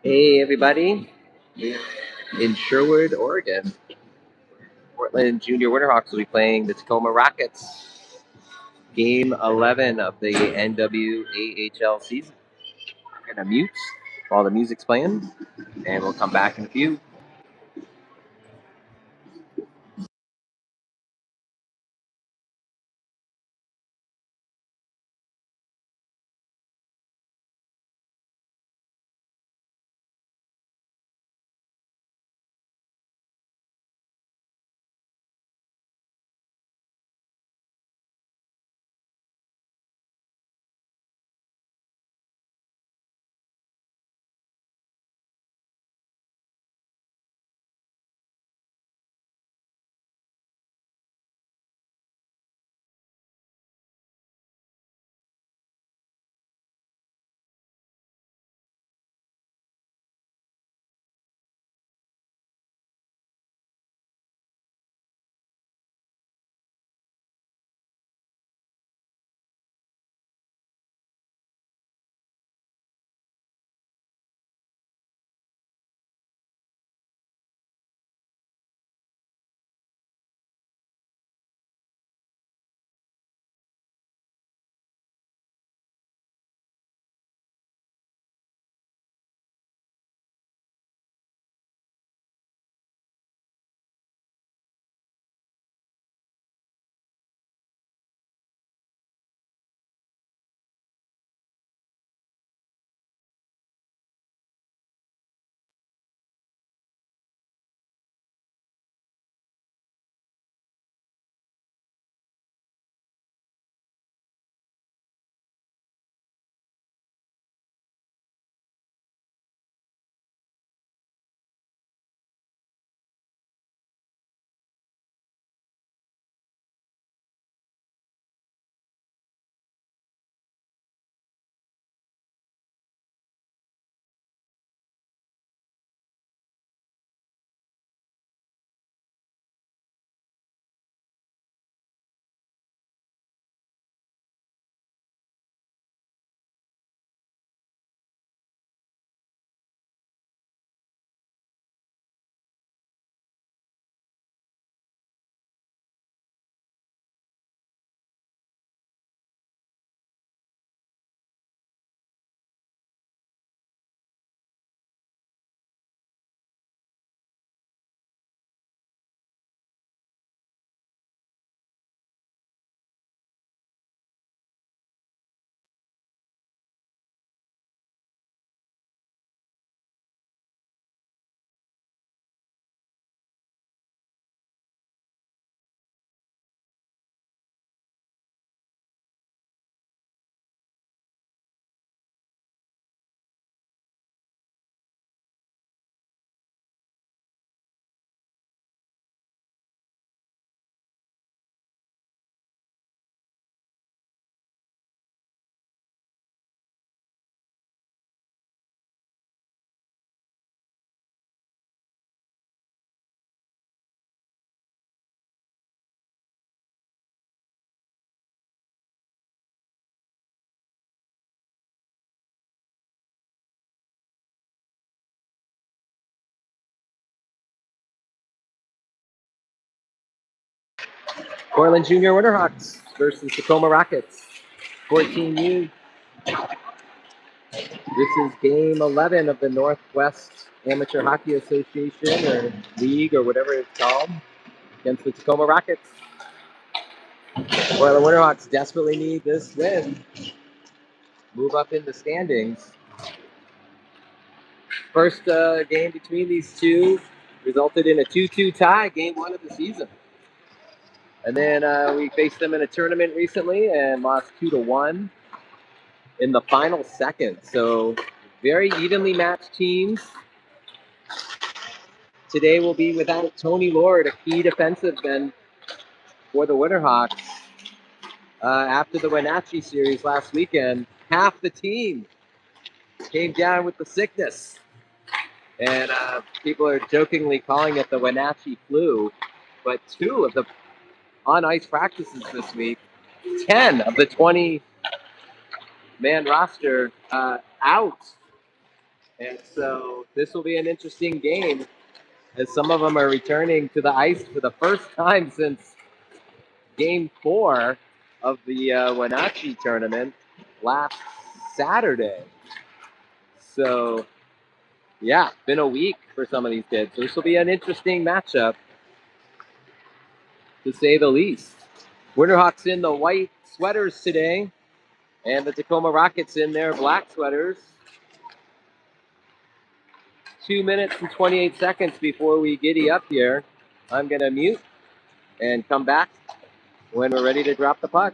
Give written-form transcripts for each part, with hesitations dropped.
Hey everybody, we're in Sherwood, Oregon. Portland Junior Winterhawks will be playing the Tacoma Rockets. Game 11 of the NWAHL season. We're gonna mute while the music's playing, and we'll come back in a few. Portland Junior Winterhawks versus Tacoma Rockets. 14U. This is game 11 of the Northwest Amateur Hockey Association or League or whatever it's called against the Tacoma Rockets. Well, the Winterhawks desperately need this win. Move up in the standings. First game between these two resulted in a 2-2 tie, game 1 of the season. And then we faced them in a tournament recently and lost 2-1 in the final second. So very evenly matched teams. Today will be without Tony Lord, a key defensive end for the Winterhawks. After the Wenatchee series last weekend, half the team came down with the sickness. And people are jokingly calling it the Wenatchee flu. But 2 of the on-ice practices this week, 10 of the 20-man roster out. And so this will be an interesting game as some of them are returning to the ice for the first time since Game 4 of the Wenatchee tournament last Saturday. So, yeah, been a week for some of these kids. So this will be an interesting matchup, to say the least. Winterhawks in the white sweaters today, and the Tacoma Rockets in their black sweaters. 2 minutes and 28 seconds before we giddy up here. I'm going to mute and come back when we're ready to drop the puck.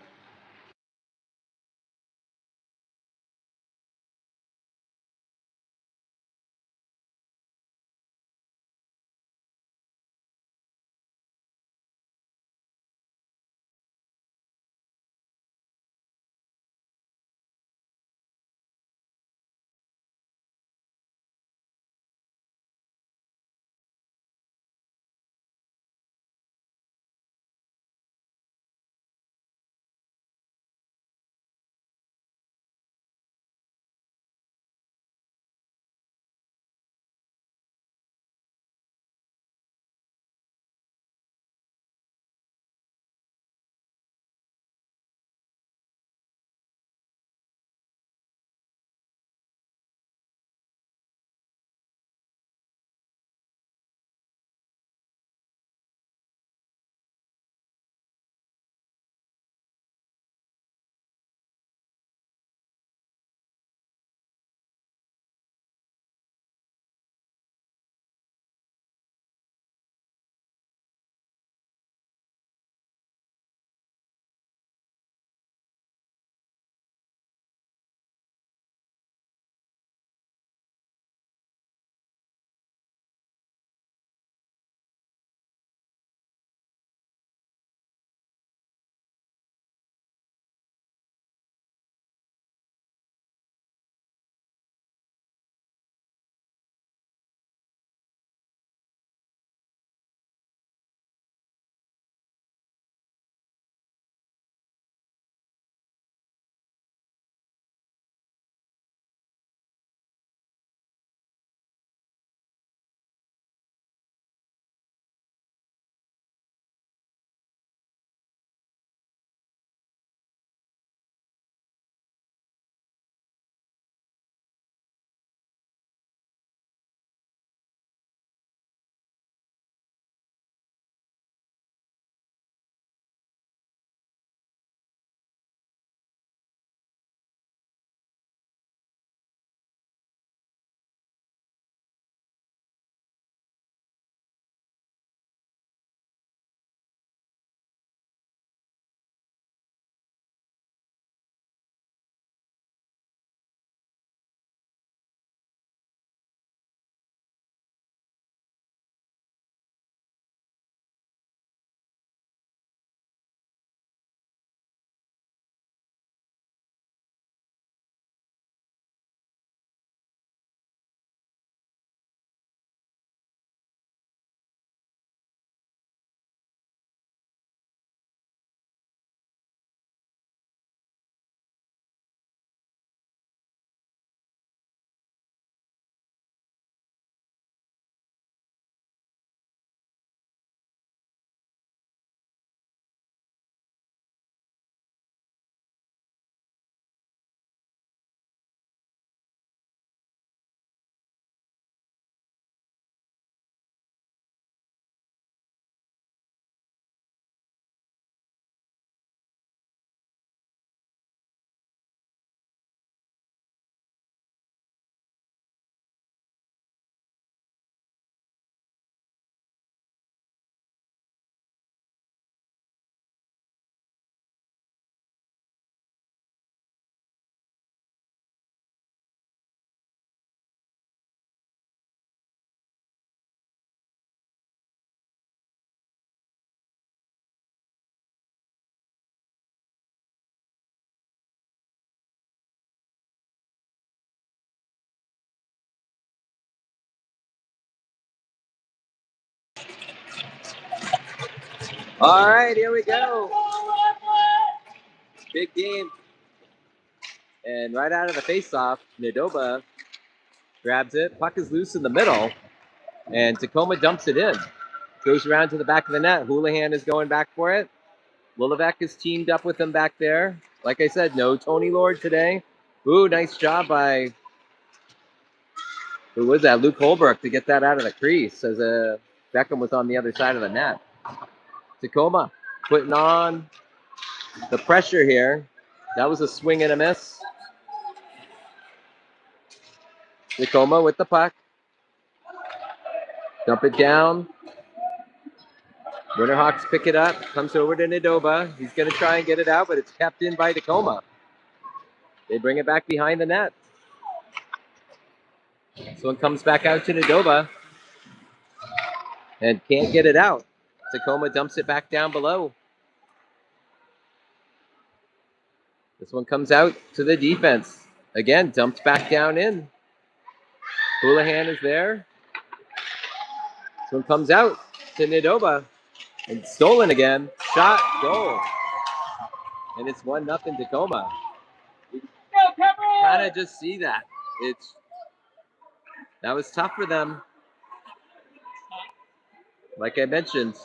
All right, here we go. Big game. And right out of the faceoff, Nadoba grabs it. Puck is loose in the middle, and Tacoma dumps it in. Goes around to the back of the net. Houlihan is going back for it. Lillevec is teamed up with him back there. Like I said, no Tony Lord today. Ooh, nice job by, who was that? Luke Holbrook to get that out of the crease as Beckham was on the other side of the net. Tacoma putting on the pressure here. That was a swing and a miss. Tacoma with the puck. Dump it down. Winterhawks pick it up. Comes over to Nadoba. He's going to try and get it out, but it's kept in by Tacoma. They bring it back behind the net. This one comes back out to Nadoba and can't get it out. Tacoma dumps it back down below. This one comes out to the defense. Again, dumped back down in. Houlihan is there. This one comes out to Nadoba. And stolen again. Shot, goal. And it's 1-0 Tacoma. Kind of just see that. That was tough for them. Like I mentioned,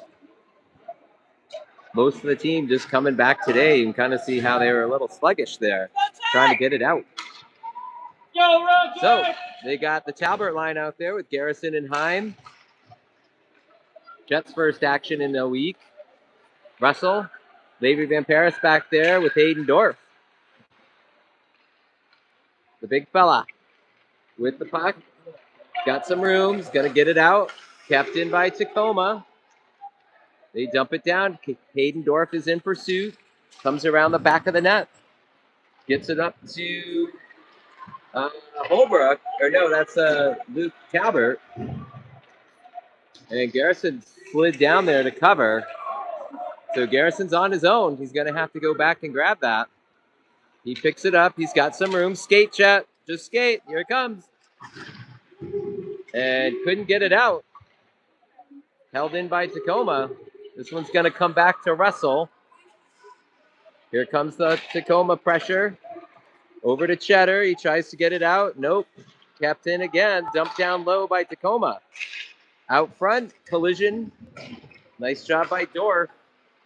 most of the team just coming back today and kind of see how they were a little sluggish there, trying to get it out. So they got the Talbert line out there with Garrison and Heim. Jets' first action in a week. Russell, Levy Van Paris back there with Hayden Dorf. The big fella with the puck. Got some room. He's going to get it out. Kept in by Tacoma. They dump it down. Hayden Dorf is in pursuit. Comes around the back of the net. Gets it up to Holbrook. Or no, that's Luke Talbert. And Garrison slid down there to cover. So Garrison's on his own. He's going to have to go back and grab that. He picks it up. He's got some room. Skate, Chet. Just skate. Here it comes. And couldn't get it out. Held in by Tacoma. This one's going to come back to Russell. Here comes the Tacoma pressure. Over to Cheddar. He tries to get it out. Nope. Kept in again. Dumped down low by Tacoma. Out front. Collision. Nice job by Dorf.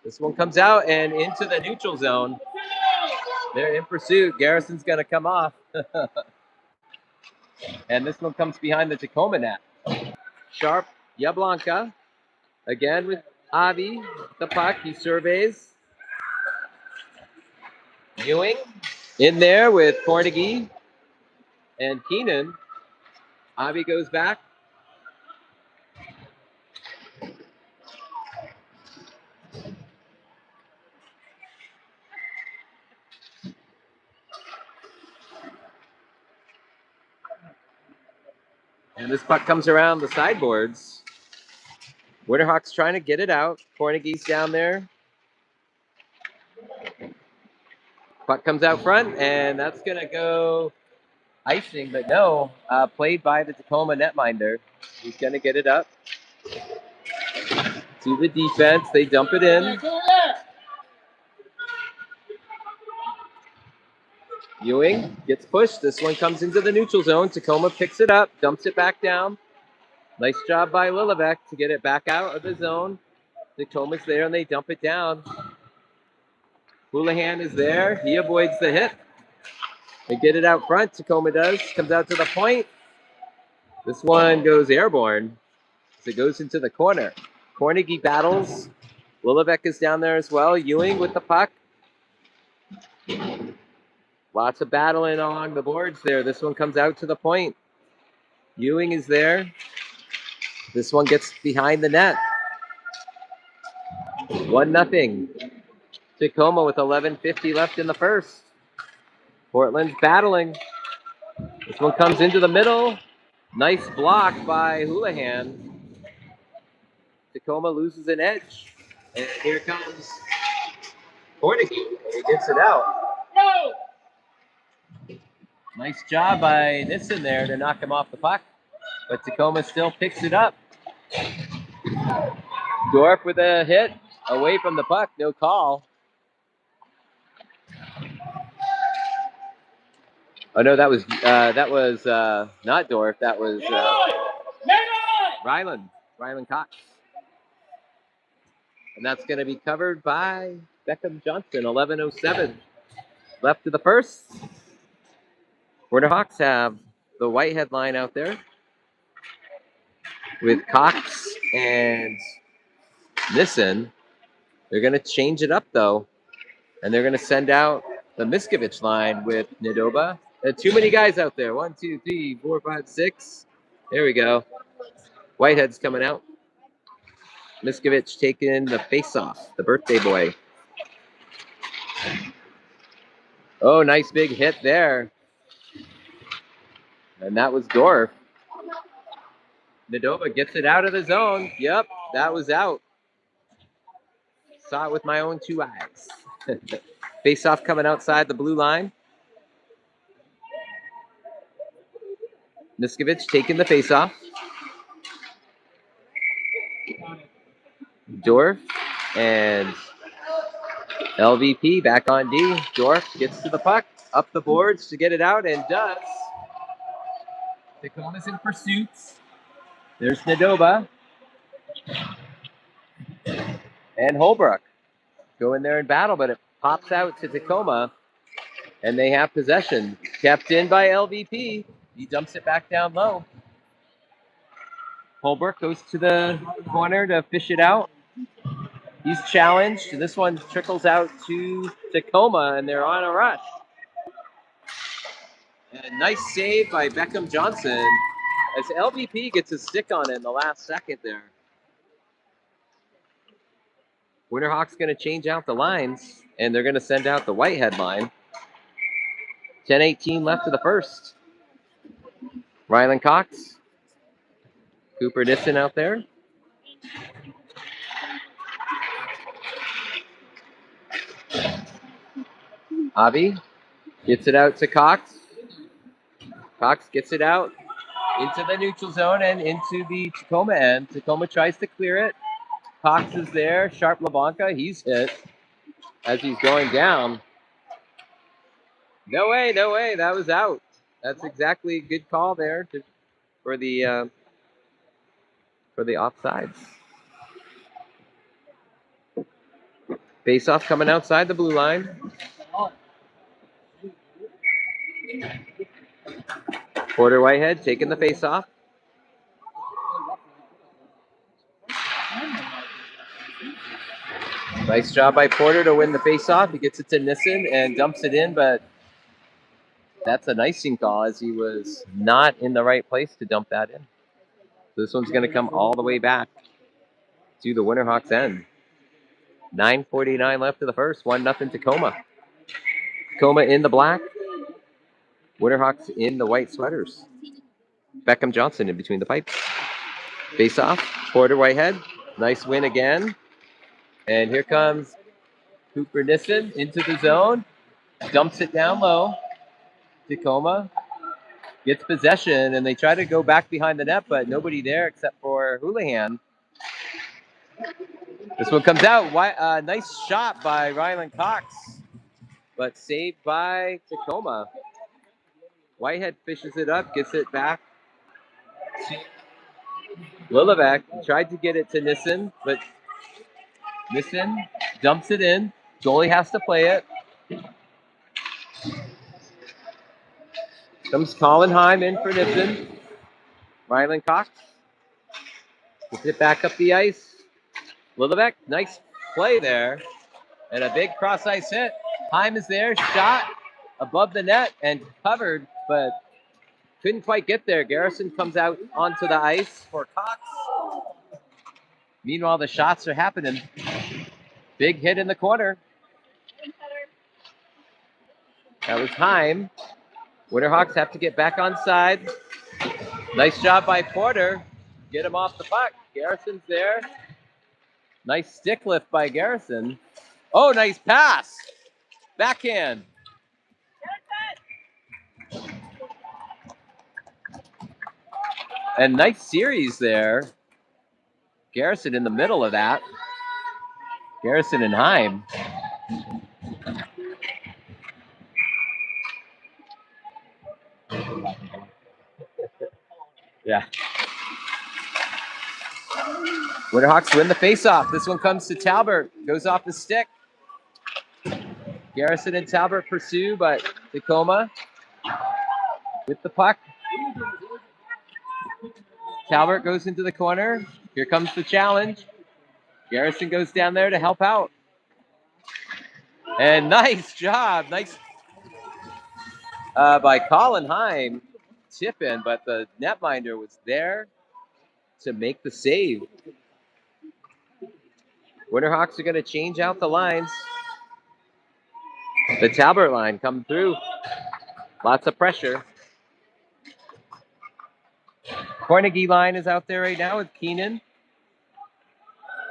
This one comes out and into the neutral zone. They're in pursuit. Garrison's going to come off. And this one comes behind the Tacoma net. Sharp. Yablonka. Again with Avi. The puck. He surveys. Ewing. In there with Cornegie and Keenan. Avi goes back. And this puck comes around the sideboards. Winterhawks trying to get it out. Cornegie's down there. Puck comes out front, and that's going to go icing, but no, played by the Tacoma netminder. He's going to get it up to the defense. They dump it in. Ewing gets pushed. This one comes into the neutral zone. Tacoma picks it up, dumps it back down. Nice job by Lillevec to get it back out of the zone. Tacoma's there, and they dump it down. Houlihan is there. He avoids the hit. They get it out front. Tacoma does. Comes out to the point. This one goes airborne. So it goes into the corner. Cornegie battles. Lillevec is down there as well. Ewing with the puck. Lots of battling along the boards there. This one comes out to the point. Ewing is there. This one gets behind the net. 1-0. Tacoma with 11:50 left in the first. Portland's battling. This one comes into the middle. Nice block by Houlihan. Tacoma loses an edge. And here comes Cornegie. He gets it out. Nice job by Nissen there to knock him off the puck. But Tacoma still picks it up. Dorf with a hit. Away from the puck. No call. Oh no, that was not Dorf. That was Ryland Cox, and that's going to be covered by Beckham Johnson. 11:07 left to the first. Winterhawks have the Whitehead line out there with Cox and Nissen. They're going to change it up though, and they're going to send out the Miskovich line with Nadoba. Too many guys out there. 1, 2, 3, 4, 5, 6. There we go. Whitehead's coming out. Miskovich taking the face-off, the birthday boy. Oh, nice big hit there. And that was Dorf. Nadoba gets it out of the zone. Yep, that was out. Saw it with my own 2 eyes. Face-off coming outside the blue line. Miskovich taking the face-off. Dorf and LVP back on D. Dorf gets to the puck, up the boards to get it out, and does. Tacoma's in pursuit. There's Nadoba. And Holbrook go in there in battle, but it pops out to Tacoma, and they have possession. Kept in by LVP. He dumps it back down low. Holbrook goes to the corner to fish it out. He's challenged. This one trickles out to Tacoma, and they're on a rush. And nice save by Beckham Johnson as LVP gets a stick on it in the last second there. Winterhawks going to change out the lines, and they're going to send out the Whitehead line. 10:18 left of the first. Ryland Cox. Cooper Nissen out there. Avi gets it out to Cox. Cox gets it out into the neutral zone and into the Tacoma end. Tacoma tries to clear it. Cox is there. Sharp LeBlanca. He's hit as he's going down. No way, no way. That was out. That's exactly a good call there for the offsides. Face-off coming outside the blue line. Porter Whitehead taking the face-off. Nice job by Porter to win the face-off. He gets it to Nissen and dumps it in, but that's an icing call as he was not in the right place to dump that in. So this one's going to come all the way back to the Winterhawks end. 9:49 left of the first. 1-0 Tacoma. Tacoma in the black. Winterhawks in the white sweaters. Beckham Johnson in between the pipes. Face off. Porter Whitehead. Nice win again. And here comes Cooper Nissen into the zone. Dumps it down low. Tacoma gets possession, and they try to go back behind the net, but nobody there except for Houlihan. This one comes out. Nice shot by Ryland Cox, but saved by Tacoma. Whitehead fishes it up, gets it back to Lillevec. Tried to get it to Nissen, but Nissen dumps it in. Goalie has to play it. Comes Colin Heim in for Nissen. Ryland Cox gets it back up the ice. Lillevec, nice play there. And a big cross-ice hit. Heim is there, shot above the net and covered, but couldn't quite get there. Garrison comes out onto the ice for Cox. Meanwhile, the shots are happening. Big hit in the corner. That was Heim. Winterhawks have to get back on side. Nice job by Porter. Get him off the puck. Garrison's there. Nice stick lift by Garrison. Oh, nice pass. Backhand. And nice series there. Garrison in the middle of that. Garrison and Heim. Yeah. Winterhawks win the faceoff. This one comes to Talbert. Goes off the stick. Garrison and Talbert pursue, but Tacoma with the puck. Talbert goes into the corner. Here comes the challenge. Garrison goes down there to help out. And nice job. Nice by Colin Heim. Tip in, but the netminder was there to make the save. Winterhawks are going to change out the lines. The Talbert line coming through. Lots of pressure. Carnegie line is out there right now with Keenan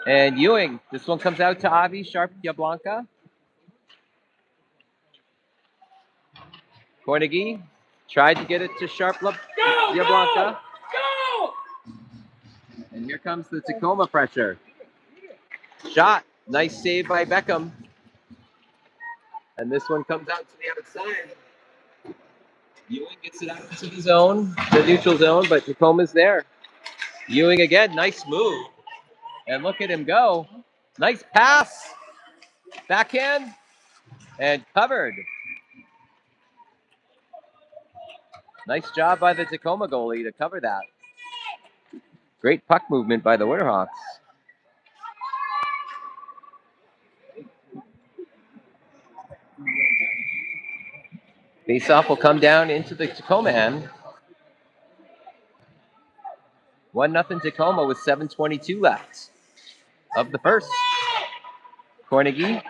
and Ewing. This one comes out to Avi Sharp Yablanca. Carnegie tried to get it to Sharp Yablanca. And here comes the Tacoma pressure. Shot. Nice save by Beckham. And this one comes out to the outside. Ewing gets it out into the zone, the neutral zone, but Tacoma's there. Ewing again, nice move. And look at him go. Nice pass. Backhand. And covered. Nice job by the Tacoma goalie to cover that. Great puck movement by the Winterhawks. Faceoff will come down into the Tacoma end. 1-0 Tacoma with 7:22 left of the first. Carnegie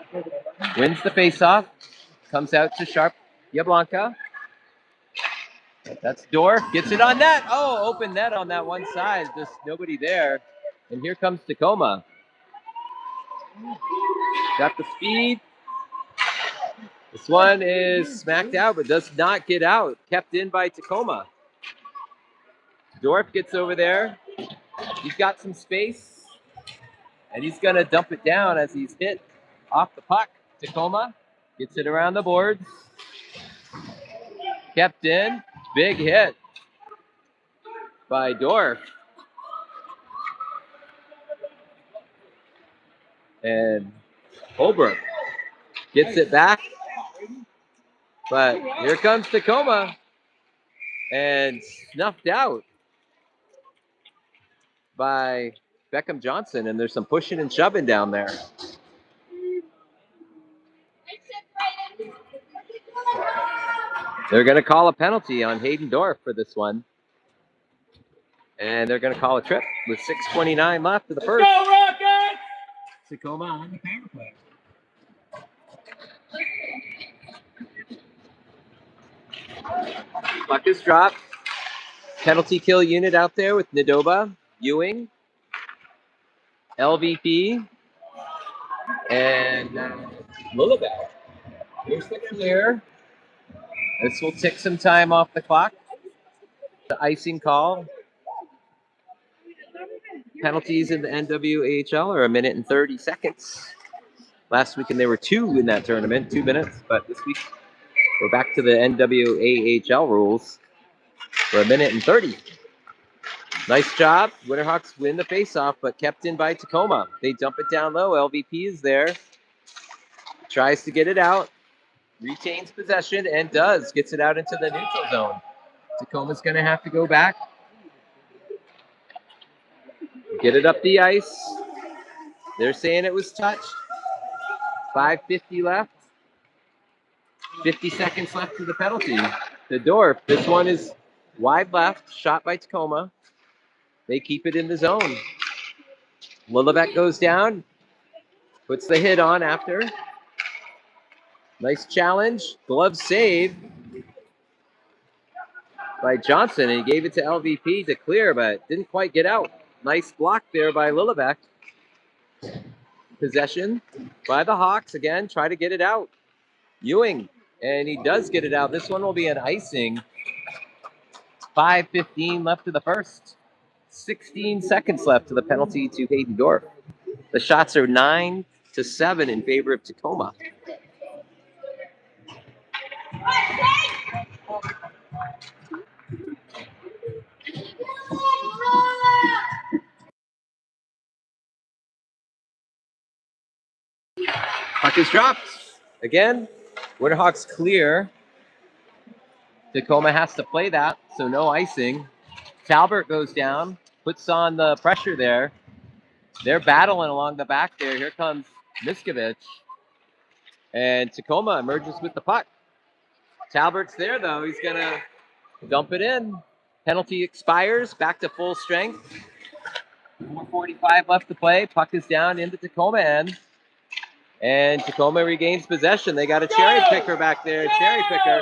wins the faceoff. Comes out to Sharp Yablanca. That's Dorf. Gets it on net. Oh, open net on that one side. Just nobody there. And here comes Tacoma. Got the speed. This one is smacked out, but does not get out. Kept in by Tacoma. Dorf gets over there. He's got some space. And he's going to dump it down as he's hit off the puck. Tacoma gets it around the boards. Kept in. Big hit by Dorf. And Holbrook gets it back. But here comes Tacoma. And snuffed out by Beckham Johnson. And there's some pushing and shoving down there. They're going to call a penalty on Hayden Dorf for this one. And they're going to call a trip with 6:29 left of the first. Let's go, Rockets! Tacoma on the power play. Puck is dropped. Penalty kill unit out there with Nadoba, Ewing, LVP, and Lillibet. Here's the clear. This will tick some time off the clock. The icing call. Penalties in the NWAHL are 1 minute and 30 seconds. Last weekend there were 2 in that tournament, 2 minutes, but this week we're back to the NWAHL rules for 1 minute and 30. Nice job. Winterhawks win the faceoff, but kept in by Tacoma. They dump it down low. LVP is there. Tries to get it out. Retains possession and does. Gets it out into the neutral zone. Tacoma's going to have to go back. Get it up the ice. They're saying it was touched. 5:50 left. 50 seconds left to the penalty. The Dorf. This one is wide left. Shot by Tacoma. They keep it in the zone. Lillibet goes down. Puts the hit on after. Nice challenge. Glove save by Johnson. And he gave it to LVP to clear, but didn't quite get out. Nice block there by Lillibet. Possession by the Hawks. Again, try to get it out. Ewing. And he does get it out. This one will be an icing. 5:15 left to the first. 16 seconds left to the penalty to Hayden Dorf. The shots are 9-7 in favor of Tacoma. Puck is dropped. Again, Winterhawks clear. Tacoma has to play that, so no icing. Talbert goes down, puts on the pressure there. They're battling along the back there. Here comes Miskovich. And Tacoma emerges with the puck. Talbert's there, though. He's going to dump it in. Penalty expires. Back to full strength. 4:45 left to play. Puck is down into Tacoma end. And Tacoma regains possession. They got a cherry picker back there. Cherry picker.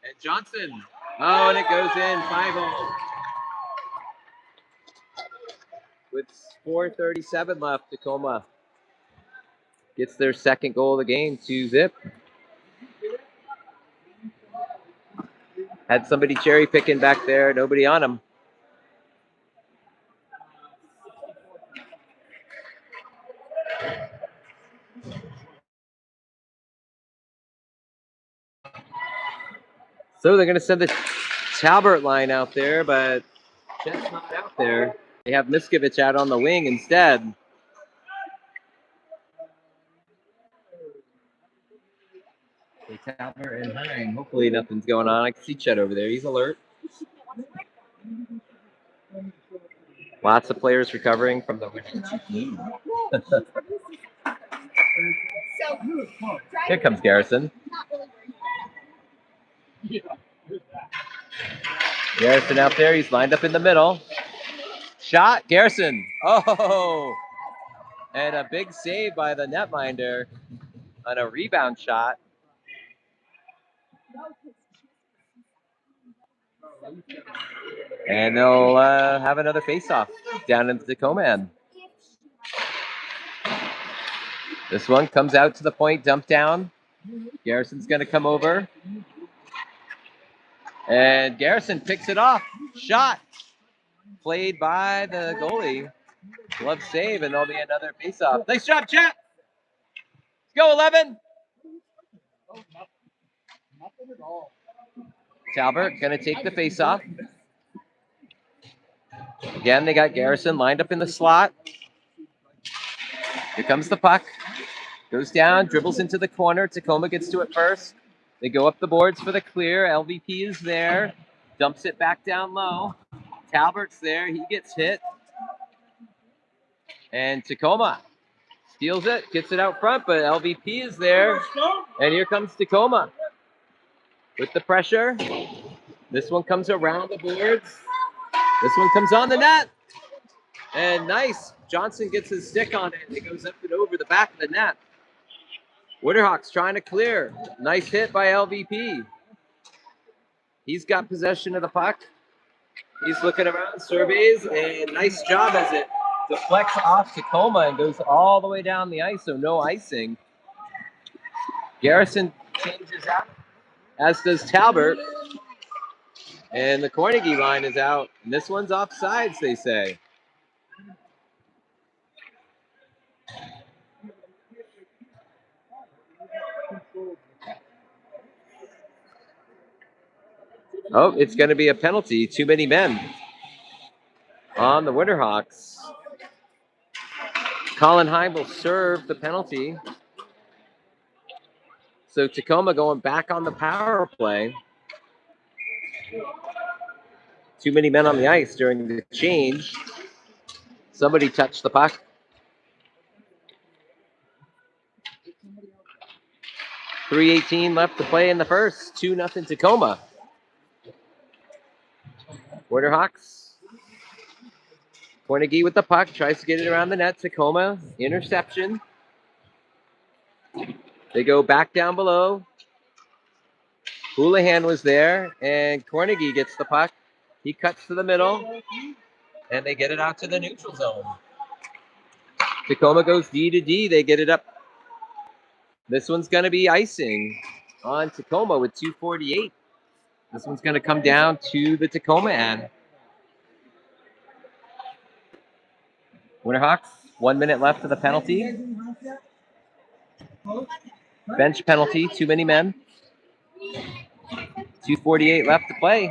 And Johnson. Oh, and it goes in. 5-0. With 4:37 left, Tacoma gets their second goal of the game, 2-0. Had somebody cherry picking back there. Nobody on him. So they're going to send the Talbert line out there, but Chet's not out there. They have Miskovich out on the wing instead. Talbert and Herring. Hopefully nothing's going on. I can see Chet over there. He's alert. Lots of players recovering from the flu. Here comes Garrison. Garrison out there. He's lined up in the middle. Shot. Garrison. Oh! And a big save by the netminder on a rebound shot. And they'll have another face-off down in the Tacoma end. This one comes out to the point, dump down. Garrison's going to come over. And Garrison picks it off. Shot. Played by the goalie. Glove save, and there'll be another face-off. Nice job, Chet. Let's go, 11. Talbert going to take the face-off. Again, they got Garrison lined up in the slot. Here comes the puck. Goes down, dribbles into the corner. Tacoma gets to it first. They go up the boards for the clear. LVP is there. Dumps it back down low. Talbert's there. He gets hit. And Tacoma steals it, gets it out front, but LVP is there. And here comes Tacoma with the pressure. This one comes around the boards. This one comes on the net. And nice. Johnson gets his stick on it. It goes up and over the back of the net. Winterhawks trying to clear. Nice hit by LVP. He's got possession of the puck. He's looking around, surveys, and nice job as it deflects off Tacoma and goes all the way down the ice, so no icing. Garrison changes out, as does Talbert. And the Carnegie line is out. And this one's offsides, they say. Oh, it's going to be a penalty. Too many men on the Winterhawks. Colin Heim will serve the penalty. So Tacoma going back on the power play. Too many men on the ice during the change. Somebody touched the puck. .318 left to play in the first. 2-0 Tacoma. Winterhawks. Carnegie with the puck. Tries to get it around the net. Tacoma. Interception. They go back down below. Houlihan was there. And Carnegie gets the puck. He cuts to the middle. And they get it out to the neutral zone. Tacoma goes D to D. They get it up. This one's going to be icing on Tacoma with 2:48. This one's going to come down to the Tacoma end. Winterhawks, 1 minute left of the penalty. Bench penalty, too many men. 2:48 left to play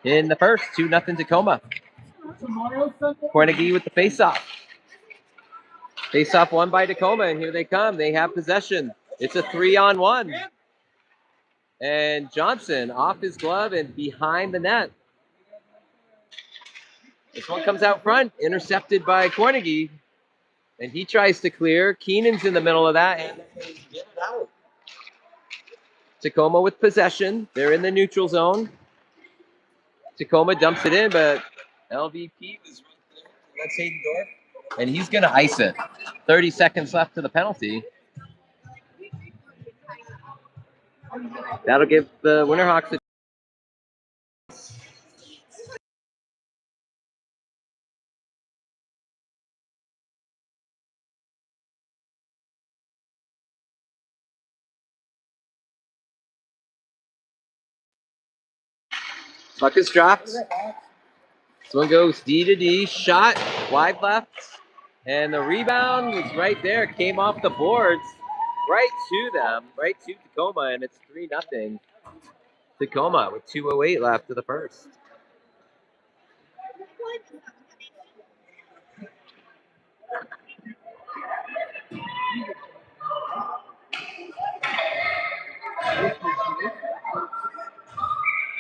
in the first. 2-0 Tacoma. Carnegie with the faceoff. Face-off won by Tacoma, and here they come. They have possession. It's a 3-on-1. And Johnson off his glove and behind the net. This one comes out front, intercepted by Cornegie. And he tries to clear. Keenan's in the middle of that, and they get it out. Tacoma with possession. They're in the neutral zone. Tacoma dumps it in, but LVP was right there. That's Haydendorf. And he's going to ice it. 30 seconds left to the penalty. That'll give the Winterhawks a puck is dropped. This one goes D to D. Shot wide left. And the rebound was right there. Came off the boards right to them, right to Tacoma. And it's 3-0. Tacoma with 2:08 left to the first.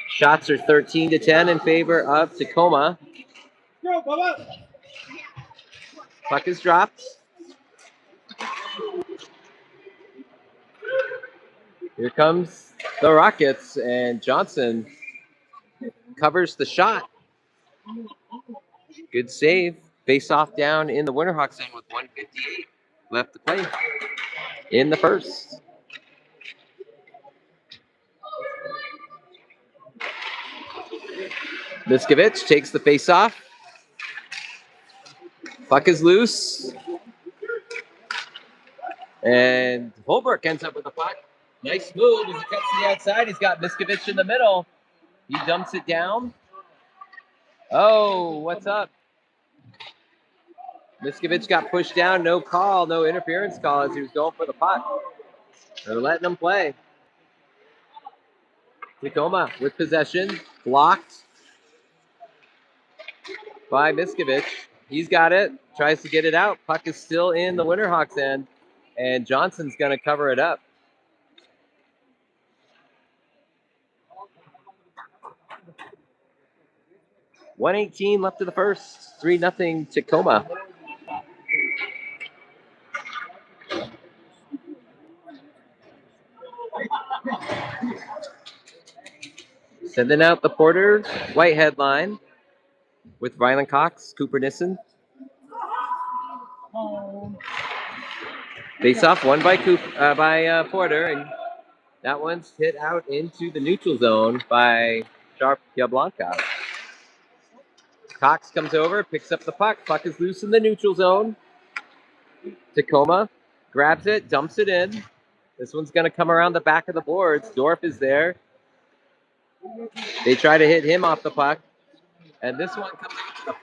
Shots are 13-10 in favor of Tacoma. Puck is dropped. Here comes the Rockets, and Johnson covers the shot. Good save. Face off down in the Winterhawks end with 1:58 left to play in the first. Miskovich takes the face off. Puck is loose. And Holbrook ends up with the puck. Nice move as it cuts to the outside. He's got Miskovich in the middle. He dumps it down. Oh, what's up? Miskovich got pushed down. No call, no interference call as he was going for the puck. They're letting him play. Tacoma with possession. Blocked by Miskovich. He's got it. Tries to get it out. Puck is still in the Winterhawks end. And Johnson's going to cover it up. .118 left to the first. 3-0 Tacoma. Sending out the Porter Whitehead line with Rylan Cox, Cooper Nissen. Face off won by Porter, and that one's hit out into the neutral zone by Sharp Yablonka. Cox comes over, picks up the puck. Puck is loose in the neutral zone. Tacoma grabs it, dumps it in. This one's going to come around the back of the boards. Dorf is there. They try to hit him off the puck. And this one comes out to the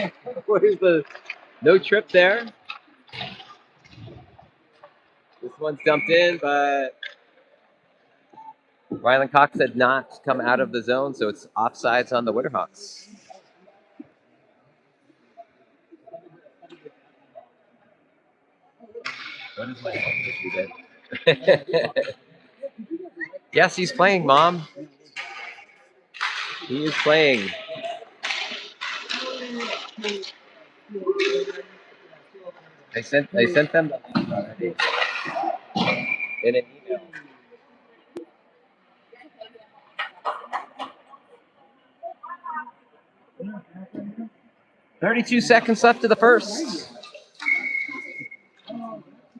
front. Where's the no trip there? This one's dumped in, but Rylan Cox had not come out of the zone, so it's offsides on the Winterhawks. What is my issue then? Yes, he's playing, Mom. He is playing. I sent them already in an email. .32 seconds left to the first.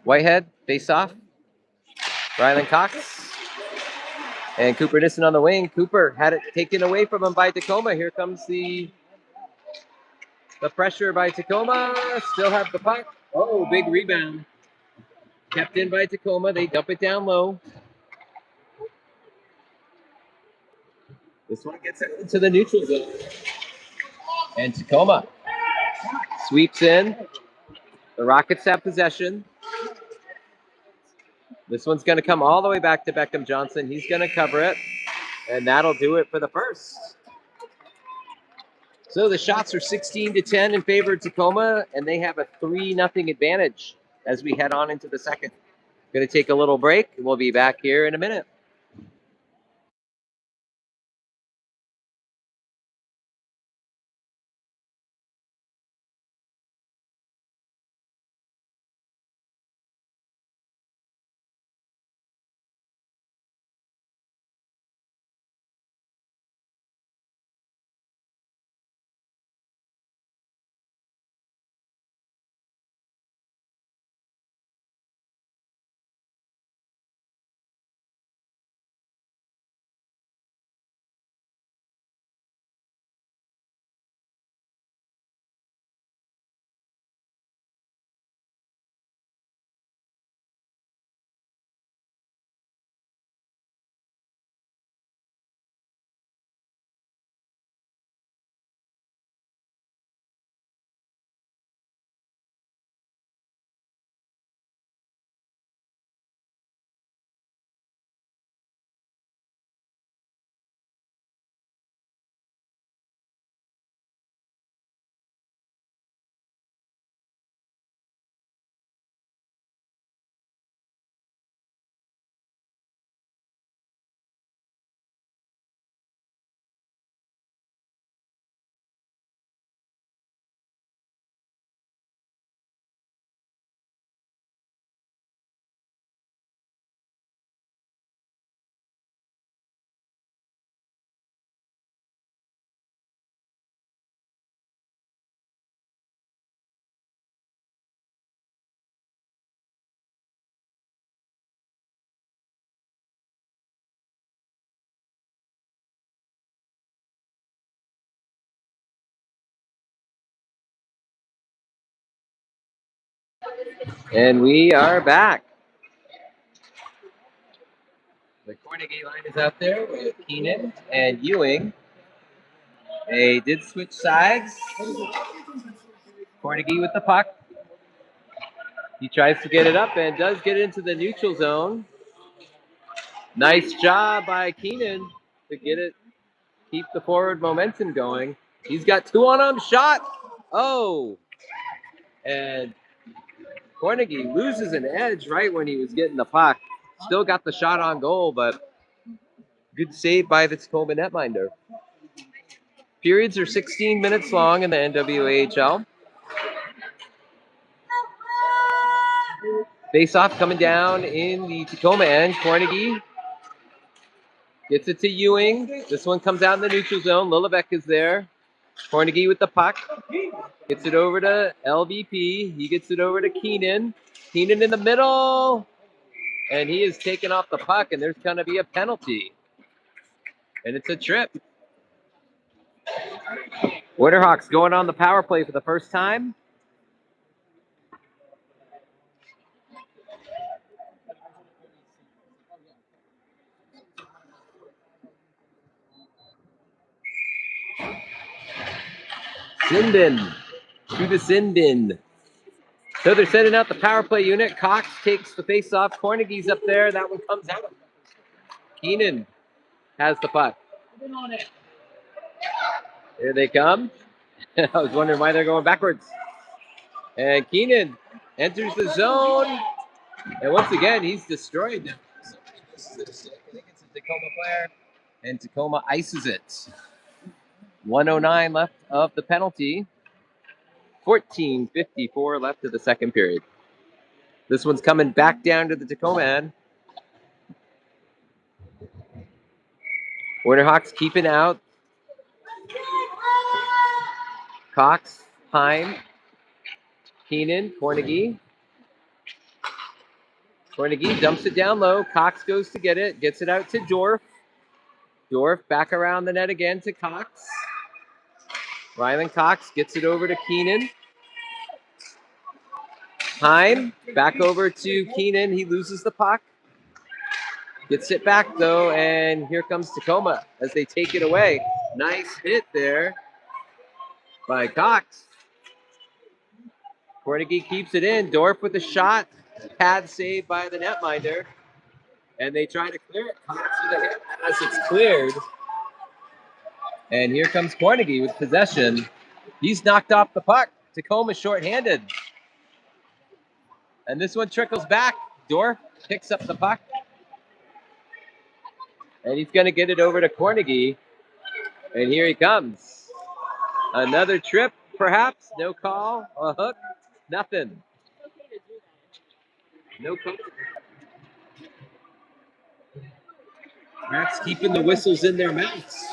Whitehead, face off. Rylan Cox. And Cooper Nissen on the wing. Cooper had it taken away from him by Tacoma. Here comes the pressure by Tacoma. Still have the puck. Oh, big rebound. Kept in by Tacoma. They dump it down low. This one gets into the neutral zone. And Tacoma sweeps in. The Rockets have possession. This one's going to come all the way back to Beckham Johnson. He's going to cover it. And that'll do it for the first. So the shots are 16-10 in favor of Tacoma, and they have a 3-0 advantage as we head on into the second. Going to take a little break. We'll be back here in a minute. And we are back. The Carnegie line is out there with Keenan and Ewing. They did switch sides. Carnegie with the puck. He tries to get it up and does get into the neutral zone. Nice job by Keenan to get it, keep the forward momentum going. He's got 2 on him. Shot. Oh. And Carnegie loses an edge right when he was getting the puck. Still got the shot on goal, but good save by the Tacoma netminder. Periods are 16 minutes long in the NWAHL. Face-off coming down in the Tacoma end. Carnegie gets it to Ewing. This one comes out in the neutral zone. Lillebek is there. Carnegie with the puck. Gets it over to LVP. He gets it over to Keenan. Keenan in the middle. And he is taken off the puck, and there's going to be a penalty. And it's a trip. Winterhawks going on the power play for the first time. Sinden to the Sinden. So they're sending out the power play unit. Cox takes the face-off. Carnegie's up there. That one comes out. Keenan has the puck. Here they come. I was wondering why they're going backwards. And Keenan enters the zone. And once again, he's destroyed them. I think it's a Tacoma player. And Tacoma ices it. 1:09 left of the penalty. 14:54 left of the second period. This one's coming back down to the Tacoma end. Winterhawks keeping out. Cox, Heim, Keenan, Carnegie. Carnegie dumps it down low. Cox goes to get it. Gets it out to Dorf. Dorf back around the net again to Cox. Rylan Cox gets it over to Keenan. Heim back over to Keenan. He loses the puck. Gets it back though, and here comes Tacoma as they take it away. Nice hit there by Cox. Carnegie keeps it in. Dorf with a shot. Pad saved by the netminder. And they try to clear it. Cox with a hit as it's cleared. And here comes Carnegie with possession. He's knocked off the puck. Tacoma shorthanded. And this one trickles back. Dorf picks up the puck. And he's going to get it over to Carnegie. And here he comes. Another trip, perhaps. No call. A hook. Nothing. No call. That's keeping the whistles in their mouths.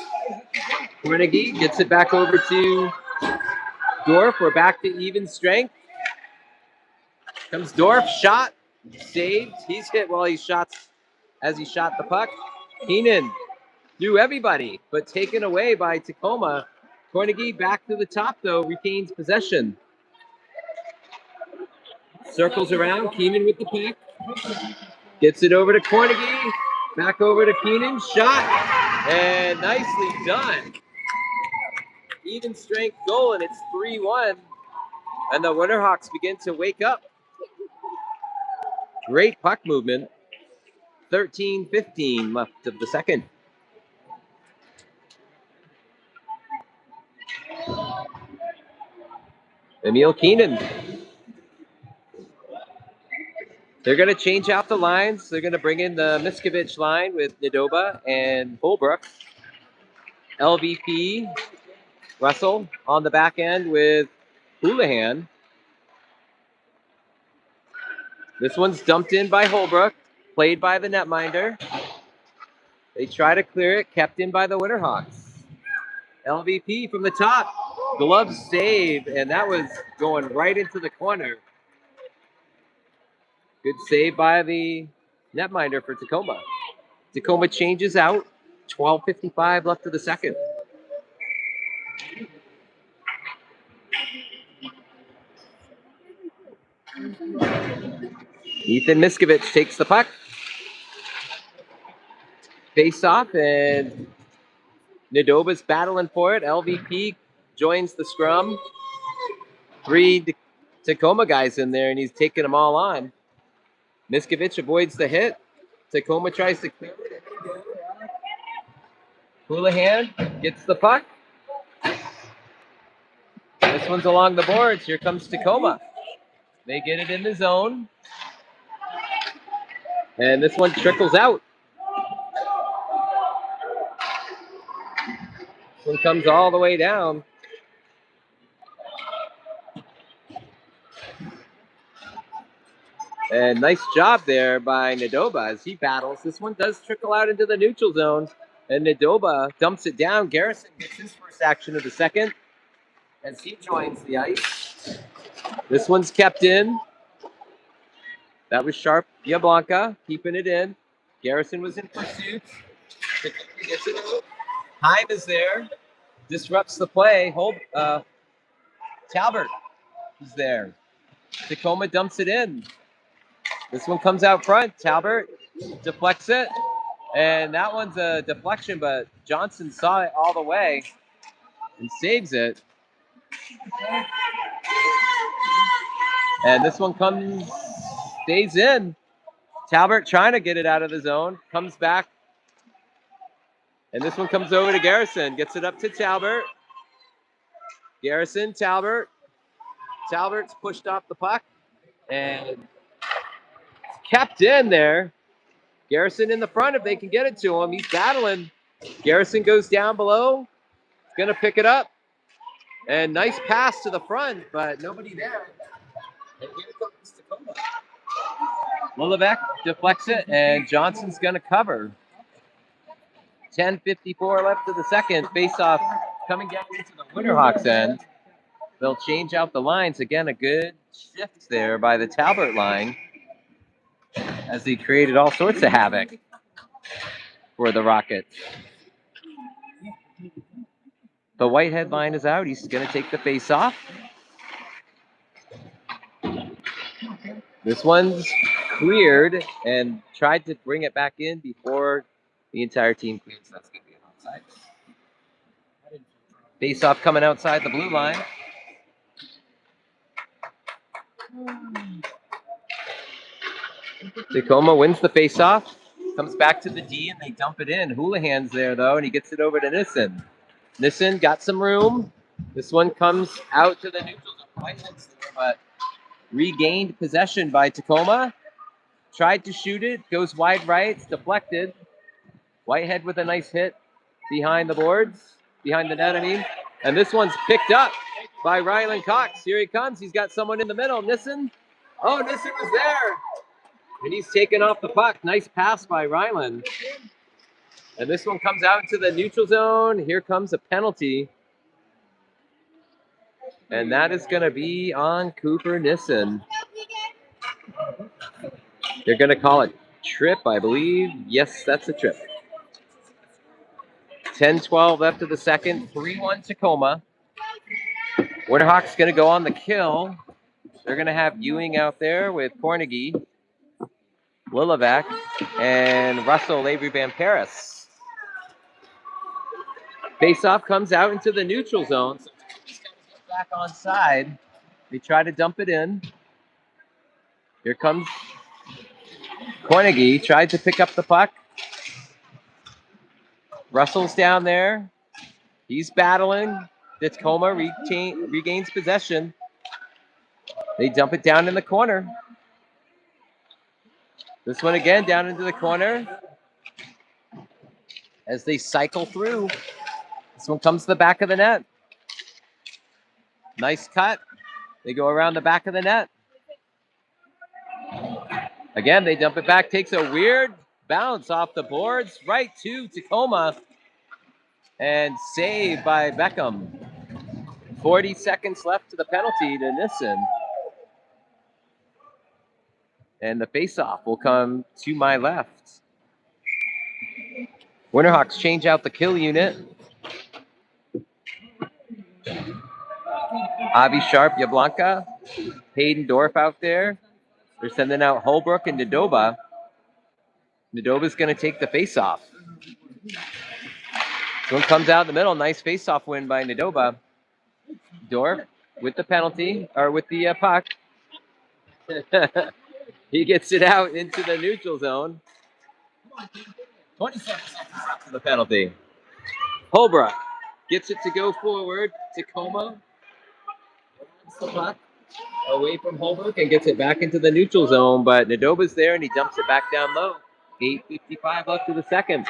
Carnegie gets it back over to Dorf. We're back to even strength. Comes Dorf, shot, saved. He's hit while he shots as he shot the puck. Keenan threw everybody, but taken away by Tacoma. Carnegie back to the top though, retains possession. Circles around, Keenan with the puck. Gets it over to Carnegie. Back over to Keenan, shot, and nicely done. Even strength goal, and it's 3-1. And the Winterhawks begin to wake up. Great puck movement. 13-15 left of the second. Emil Keenan. They're going to change out the lines. They're going to bring in the Miskovich line with Nadoba and Holbrook. LVP, Russell on the back end with Houlihan. This one's dumped in by Holbrook, played by the netminder. They try to clear it, kept in by the Winterhawks. LVP from the top, glove save, and that was going right into the corner. Good save by the netminder for Tacoma. Tacoma changes out, 12:55 left of the second. Ethan Miskovich takes the puck. Face off, and Nadoba's battling for it. LVP joins the scrum. 3 Tacoma guys in there, and he's taking them all on. Miskovich avoids the hit. Tacoma tries to clear it. Houlihan gets the puck. This one's along the boards. Here comes Tacoma. They get it in the zone. And this one trickles out. This one comes all the way down. And nice job there by Nadoba as he battles. This one does trickle out into the neutral zone. And Nadoba dumps it down. Garrison gets his first action of the second as he joins the ice. This one's kept in. That was sharp. Blanca keeping it in. Garrison was in pursuit. Gets it out. Heim is there. Disrupts the play. Talbert is there. Tacoma dumps it in. This one comes out front. Talbert deflects it. And that one's a deflection, but Johnson saw it all the way and saves it. And this one stays in. Talbert trying to get it out of the zone. Comes back. And this one comes over to Garrison. Gets it up to Talbert. Garrison, Talbert. Talbert's pushed off the puck. And kept in there. Garrison in the front if they can get it to him. He's battling. Garrison goes down below. He's going to pick it up. And nice pass to the front, but nobody there. And here comes Tacoma. Lillevec deflects it, and Johnson's going to cover. 10:54 left of the second. Face-off coming down into the Winterhawks end. They'll change out the lines. Again, a good shift there by the Talbert line as he created all sorts of havoc for the Rockets. The Whitehead line is out. He's going to take the face-off. This one's cleared and tried to bring it back in before the entire team clears. That's going to be an offside. Face-off coming outside the blue line. Tacoma wins the face-off. Comes back to the D, and they dump it in. Houlihan's there, though, and he gets it over to Nissen. Nissen got some room. This one comes out to the neutral zone, but regained possession by Tacoma. Tried to shoot it, goes wide right, it's deflected. Whitehead with a nice hit behind the boards, behind the net, I mean. And this one's picked up by Rylan Cox. Here he comes. He's got someone in the middle. Nissen. Oh, Nissen was there. And he's taken off the puck. Nice pass by Rylan. And this one comes out into the neutral zone. Here comes a penalty. And that is going to be on Cooper Nissen. They're going to call it trip, I believe. Yes, that's a trip. 10-12 left of the second. 3-1 Tacoma. Winterhawks going to go on the kill. They're going to have Ewing out there with Cornegie, Lilovac, and Russell Avery Van Paris. Faceoff comes out into the neutral zone. So he's going to get back on side. They try to dump it in. Here comes Cornegie. Tried to pick up the puck. Russell's down there. He's battling. Tacoma regains possession. They dump it down in the corner. This one again down into the corner as they cycle through. This one comes to the back of the net. Nice cut. They go around the back of the net. Again, they dump it back. Takes a weird bounce off the boards right to Tacoma. And saved by Beckham. 40 seconds left to the penalty to Nissen. And the faceoff will come to my left. Winterhawks change out the kill unit. Avi Sharp, Yablanka, Hayden Dorf out there. They're sending out Holbrook and Nadoba. Nadoba's going to take the faceoff. This one comes out in the middle. Nice faceoff win by Nadoba. Dorf with the penalty, or with the puck. He gets it out into the neutral zone. 27 seconds left to the penalty. Holbrook gets it to go forward. Tacoma grabs the puck away from Holbrook and gets it back into the neutral zone, but Nadoba's there and he dumps it back down low. 8:55 left to the second.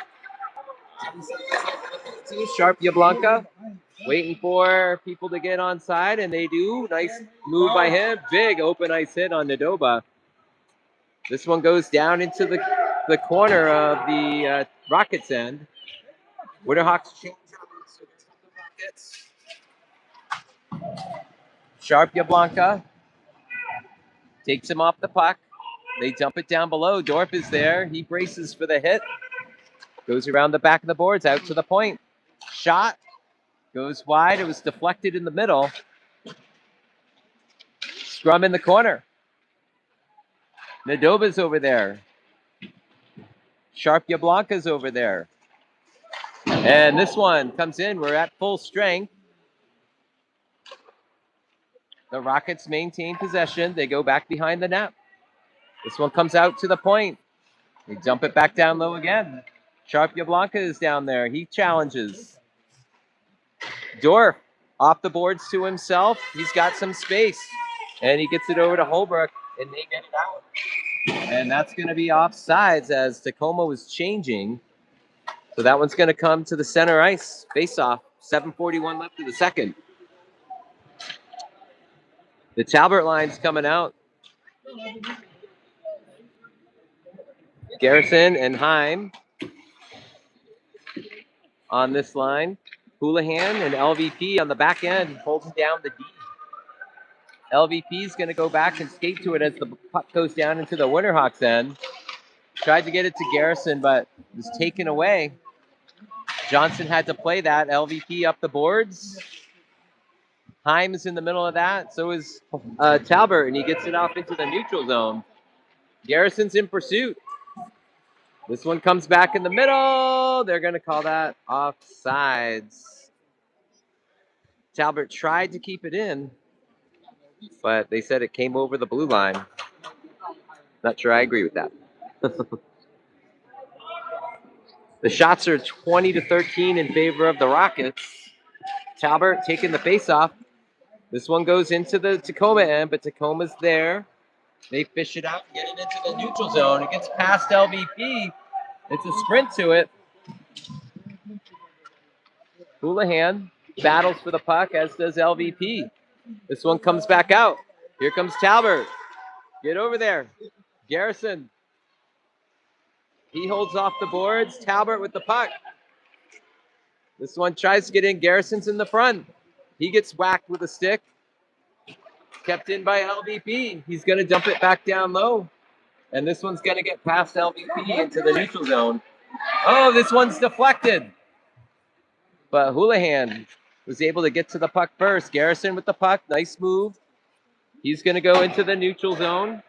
Sharp Yablanka waiting for people to get on side, and they do. Nice move by him. Big open ice hit on Nadoba. This one goes down into the corner of the Rockets end. Winterhawks change the Rockets. Sharp Yablanka takes him off the puck. They dump it down below. Dorf is there. He braces for the hit. Goes around the back of the boards, out to the point. Shot. Goes wide. It was deflected in the middle. Scrum in the corner. Nadoba's over there. Sharp Yablanka's over there. And this one comes in. We're at full strength. The Rockets maintain possession. They go back behind the net. This one comes out to the point. They dump it back down low again. Sharp Yablanka is down there. He challenges. Dorf off the boards to himself. He's got some space. And he gets it over to Holbrook, and they get it out. And that's going to be offsides as Tacoma was changing. So that one's going to come to the center ice. Face-off. 7:41 left in the second. The Talbot line's coming out. Garrison and Heim on this line. Houlihan and LVP on the back end holding down the D. LVP is going to go back and skate to it as the puck goes down into the Winterhawks end. Tried to get it to Garrison, but it was taken away. Johnson had to play that. LVP up the boards. Heim is in the middle of that. So is Talbot, and he gets it off into the neutral zone. Garrison's in pursuit. This one comes back in the middle. They're going to call that offsides. Talbot tried to keep it in, but they said it came over the blue line. Not sure I agree with that. The shots are 20-13 in favor of the Rockets. Talbert taking the face off. This one goes into the Tacoma end, but Tacoma's there. They fish it out and get it into the neutral zone. It gets past LVP. It's a sprint to it. Houlihan battles for the puck, as does LVP. This one comes back out. Here comes Talbert. Get over there. Garrison. He holds off the boards. Talbert with the puck. This one tries to get in. Garrison's in the front. He gets whacked with a stick. Kept in by LVP. He's going to dump it back down low. And this one's going to get past LVP into the neutral zone. Oh, this one's deflected. But Houlihan was able to get to the puck first. Garrison with the puck. Nice move. He's going to go into the neutral zone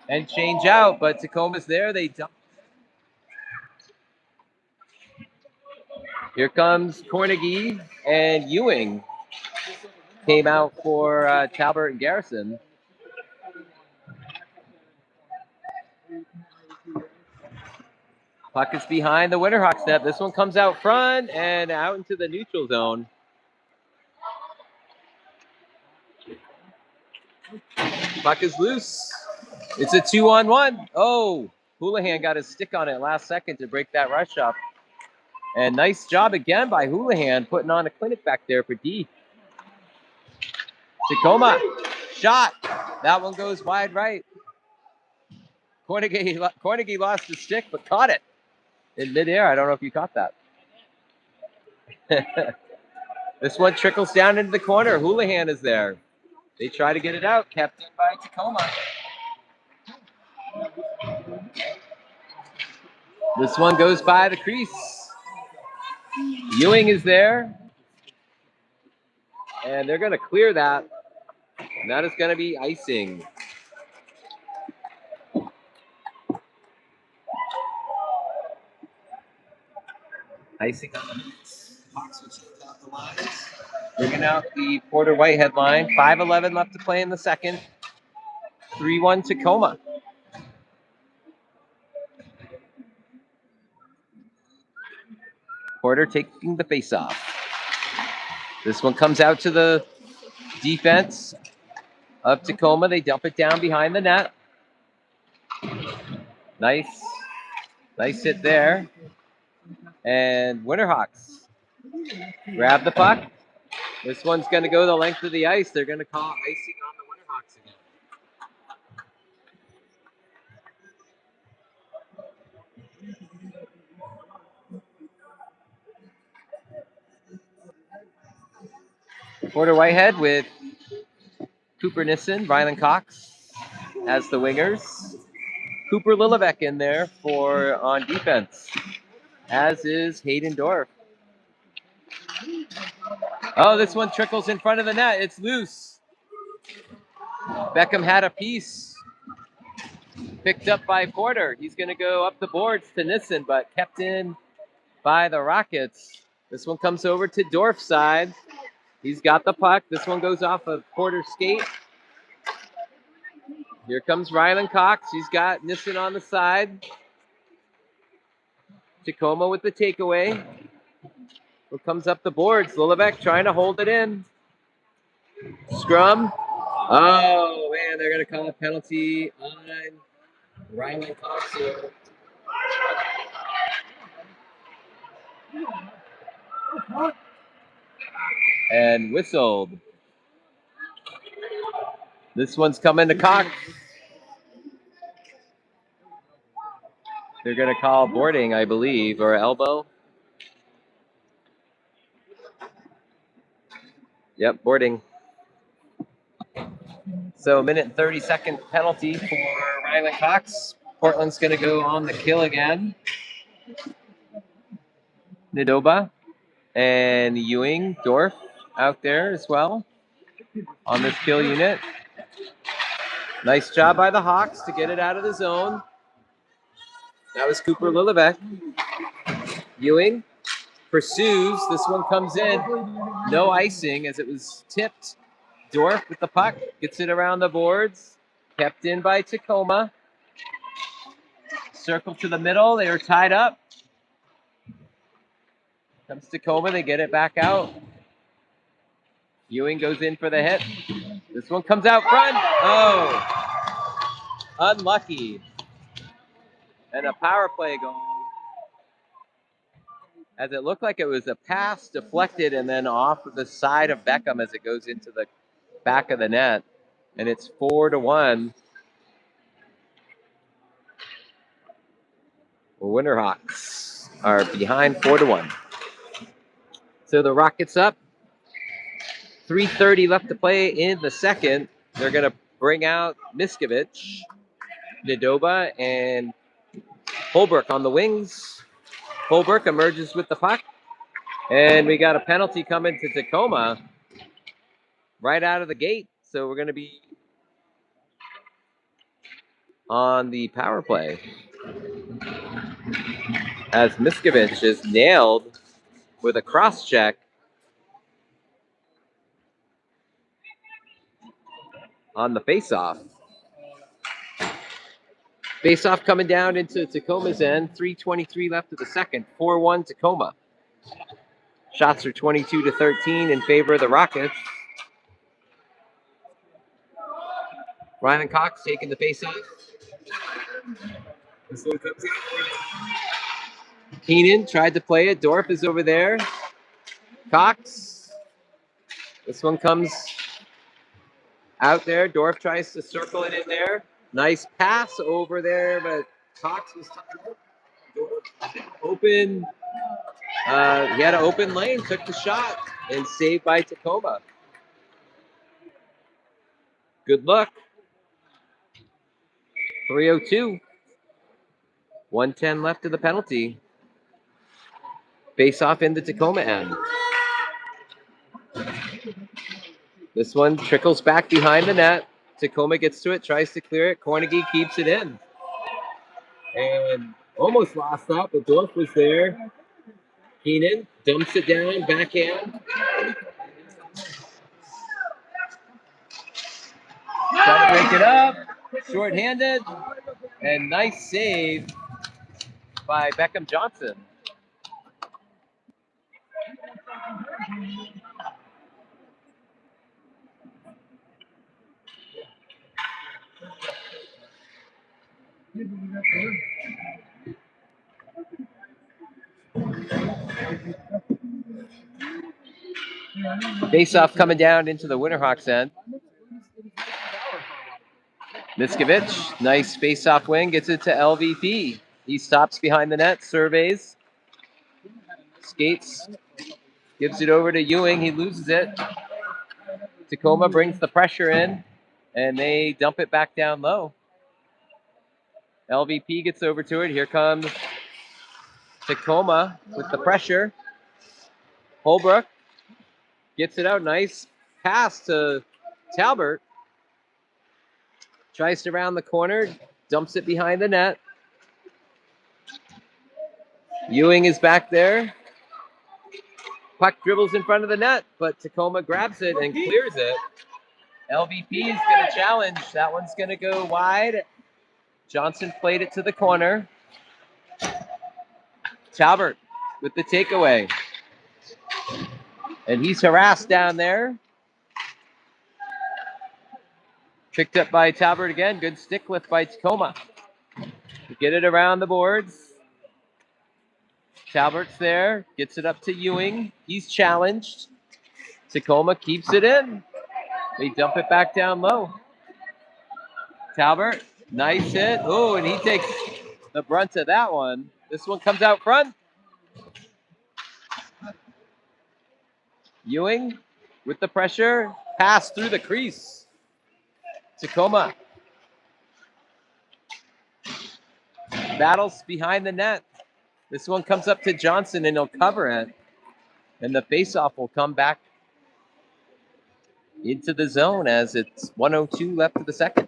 and change out. But Tacoma's there. They dump. Here comes Cornegie and Ewing. Came out for Talbert and Garrison. Puck is behind the Winterhawks net. This one comes out front and out into the neutral zone. Puck is loose. It's a 2-on-1. Oh, Houlihan got his stick on it last second to break that rush up. And nice job again by Houlihan putting on a clinic back there for D. Tacoma, shot. That one goes wide right. Cornegie lost his stick, but caught it in midair. I don't know if you caught that. This one trickles down into the corner. Houlihan is there. They try to get it out. Kept in by Tacoma. This one goes by the crease. Ewing is there. And they're going to clear that. And that is going to be icing. Icing on the minutes. Hawks will change out the lines. Bringing out the Porter Whitehead line. 5:11 left to play in the second. 3-1 Tacoma. Porter taking the face-off. This one comes out to the defense of Tacoma. They dump it down behind the net. Nice hit there. And Winterhawks grab the puck. This one's going to go the length of the ice. They're going to call icing on the Winterhawks again. Porter Whitehead with Cooper Nissen, Rylan Cox as the wingers. Cooper Lillevec in there on defense, as is Hayden Dorf. Oh, this one trickles in front of the net. It's loose. Beckham had a piece. Picked up by Porter. He's going to go up the boards to Nissen, but kept in by the Rockets. This one comes over to Dorf's side. He's got the puck. This one goes off of Porter's skate. Here comes Rylan Cox. He's got Nissen on the side. Tacoma with the takeaway. What comes up the boards? Lillevec trying to hold it in. Scrum. Oh, man, they're going to call a penalty on Rylan Cox here. And whistled. This one's coming to Cox. They're going to call boarding, I believe, or elbow. Yep, boarding. So, minute and 30-second penalty for Rylan Cox. Portland's going to go on the kill again. Nidoba and Ewing, Dorf out there as well on this kill unit. Nice job by the Hawks to get it out of the zone. That was Cooper Lillevec. Ewing pursues. This one comes in. No icing as it was tipped. Dorf with the puck. Gets it around the boards. Kept in by Tacoma. Circle to the middle. They are tied up. Comes Tacoma. They get it back out. Ewing goes in for the hit. This one comes out front. Oh, unlucky. And a power play goal. As it looked like it was a pass deflected and then off the side of Beckham as it goes into the back of the net. And it's 4-1. The Winterhawks are behind 4-1. So the Rockets up. 3:30 left to play in the second. They're going to bring out Miskovic, Nadoba, and Holbrook on the wings. Holbrook emerges with the puck. And we got a penalty coming to Tacoma right out of the gate. So we're going to be on the power play as Miskovic is nailed with a cross check on the faceoff. Faceoff coming down into Tacoma's end. 3:23 left of the second. 4-1 Tacoma. Shots are 22-13 in favor of the Rockets. Ryan Cox taking the faceoff. This one comes out. Keenan tried to play it. Dorf is over there. Cox. This one comes out there. Dorf tries to circle it in there. Nice pass over there, but Cox was open. He had an open lane, took the shot, and saved by Tacoma. Good luck. 3:02. 1:10 left of the penalty. Face off in the Tacoma end. This one trickles back behind the net. Tacoma gets to it, tries to clear it. Cornegie keeps it in. And almost lost that, but Dorf was there. Keenan dumps it down, backhand. Try to break it up. Short-handed. And nice save by Beckham Johnson. Face-off coming down into the Winterhawks end. Miskovic, nice face-off wing, gets it to LVP. He stops behind the net, surveys, skates, gives it over to Ewing. He loses it. Tacoma brings the pressure in, and they dump it back down low. LVP gets over to it. Here comes Tacoma with the pressure. Holbrook gets it out. Nice pass to Talbert. Tries to round the corner, dumps it behind the net. Ewing is back there. Puck dribbles in front of the net, but Tacoma grabs it and clears it. LVP is going to challenge. That one's going to go wide. Johnson played it to the corner. Talbert with the takeaway. And he's harassed down there. Picked up by Talbert again. Good stick lift by Tacoma. Get it around the boards. Talbert's there. Gets it up to Ewing. He's challenged. Tacoma keeps it in. They dump it back down low. Talbert, nice hit. Oh, and he takes the brunt of that one. This one comes out front. Ewing with the pressure. Pass through the crease. Tacoma battles behind the net. This one comes up to Johnson and he'll cover it. And the faceoff will come back into the zone as it's 1:02 left of the second.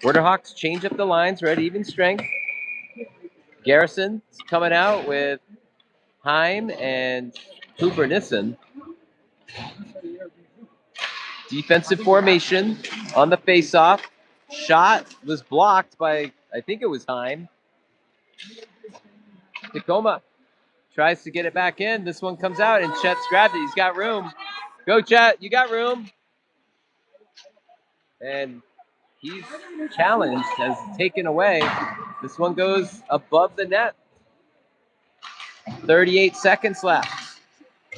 Winterhawks change up the lines. We're at even strength. Garrison's coming out with Heim and Cooper Nissen. Defensive formation on the faceoff. Shot was blocked by, I think it was Heim. Tacoma tries to get it back in. This one comes out and Chet's grabbed it. He's got room. Go, Chet. You got room. And he's challenged, has taken away. This one goes above the net. 38 seconds left.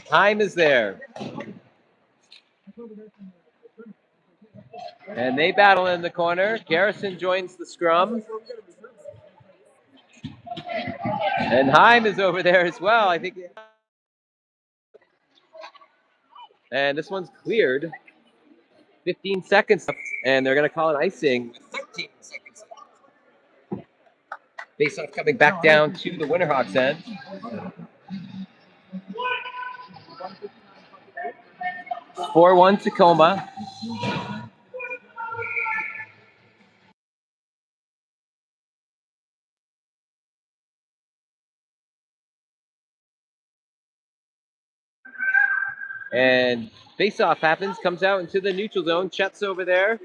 Time is there. And they battle in the corner. Garrison joins the scrum. And Heim is over there as well. I think. And this one's cleared. 15 seconds left. And they're going to call it icing with 13 seconds left. Face-off coming back down to the Winterhawks end. 4-1 Tacoma. And face-off happens, comes out into the neutral zone. Chet's over there.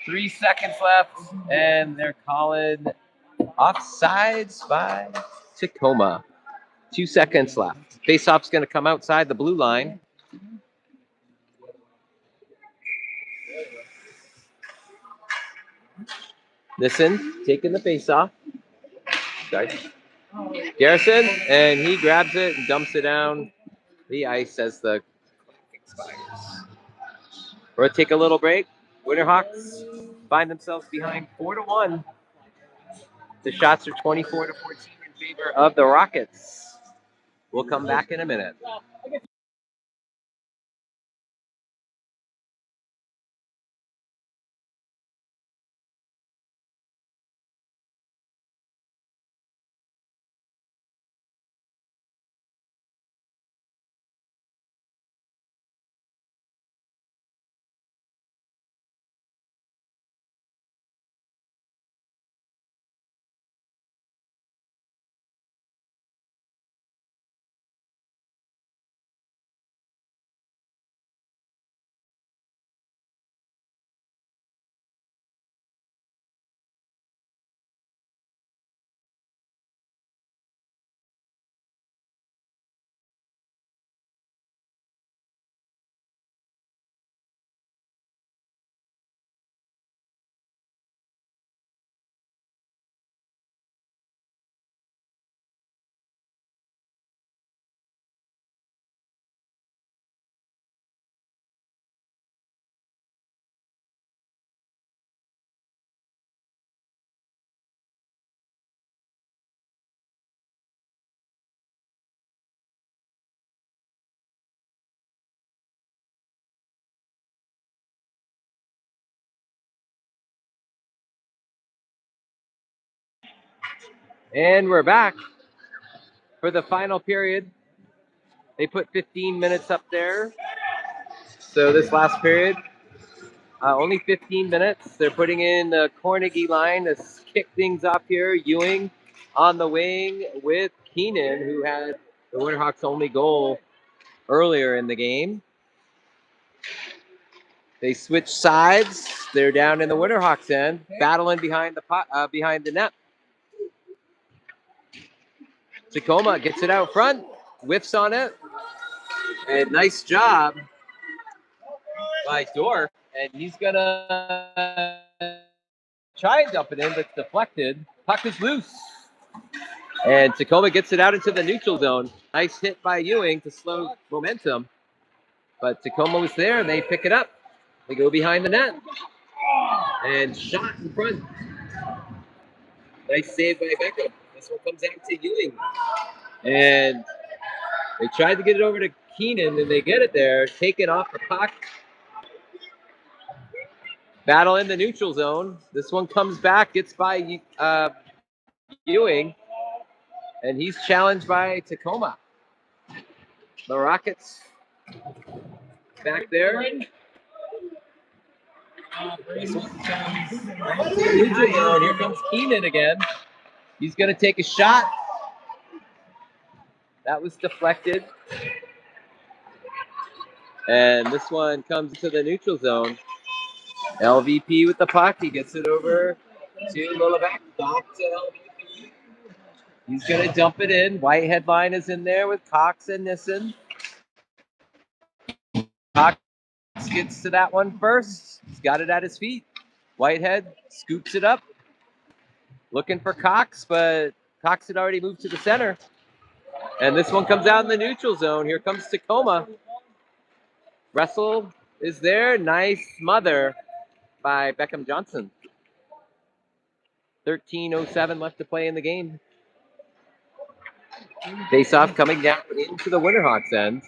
3 seconds left, and they're calling offsides by Tacoma. 2 seconds left. Face-off's going to come outside the blue line. Nissen taking the face-off. Sorry. Garrison, and he grabs it and dumps it down the ice as the expires. We're going to take a little break. Winterhawks find themselves behind 4-1. The shots are 24-14 in favor of the Rockets. We'll come back in a minute. And we're back for the final period. They put 15 minutes up there. So this last period, only 15 minutes. They're putting in the Carnegie line to kick things off here. Ewing on the wing with Keenan, who had the Winterhawks' only goal earlier in the game. They switch sides. They're down in the Winterhawks end, battling behind the net. Tacoma gets it out front, whiffs on it, and nice job by Dorf. And he's gonna try and dump it in, but it's deflected. Puck is loose. And Tacoma gets it out into the neutral zone. Nice hit by Ewing to slow momentum. But Tacoma was there, and they pick it up. They go behind the net. And shot in front. Nice save by Beckham. This one comes out to Ewing. And they tried to get it over to Keenan, and they get it there. Taken off the puck. Battle in the neutral zone. This one comes back, gets by Ewing. And he's challenged by Tacoma. The Rockets back there. Here comes Keenan again. He's going to take a shot. That was deflected. And this one comes to the neutral zone. LVP with the puck. He gets it over to Lillivec. Back to LVP. He's going to dump it in. White headline is in there with Cox and Nissen. Cox gets to that one first. He's got it at his feet. Whitehead scoops it up. Looking for Cox, but Cox had already moved to the center. And this one comes out in the neutral zone. Here comes Tacoma. Russell is there. Nice smother by Beckham Johnson. 13:07 left to play in the game. Face-off coming down into the Winterhawks end.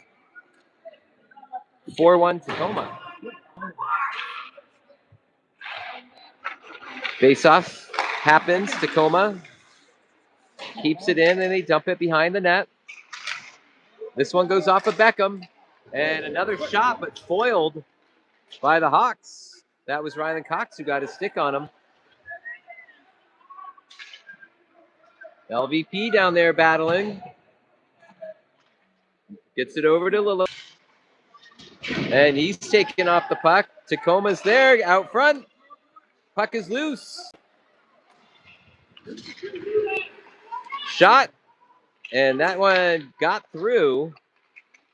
4-1 Tacoma. Face-off happens. Tacoma keeps it in, and they dump it behind the net. This one goes off of Beckham. And another shot, but foiled by the Hawks. That was Rylan Cox who got his stick on him. LVP down there battling. Gets it over to Lilo. And he's taking off the puck. Tacoma's there out front. Puck is loose. Shot. And that one got through.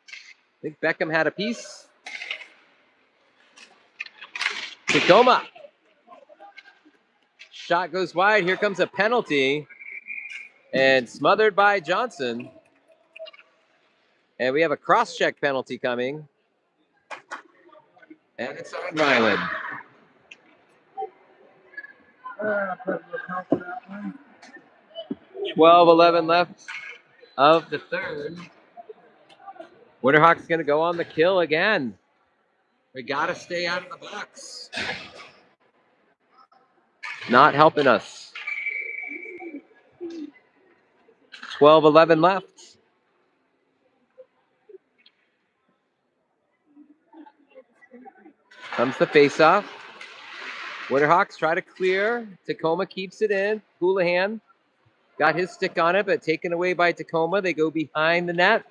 I think Beckham had a piece. Tacoma. Shot goes wide. Here comes a penalty. And smothered by Johnson. And we have a cross-check penalty coming. And it's on Ryland. 12:11 left of the third. Winterhawks going to go on the kill again. We got to stay out of the box. Not helping us. 12:11 left. Comes the face-off. Winterhawks try to clear. Tacoma keeps it in. Houlihan got his stick on it, but taken away by Tacoma. They go behind the net.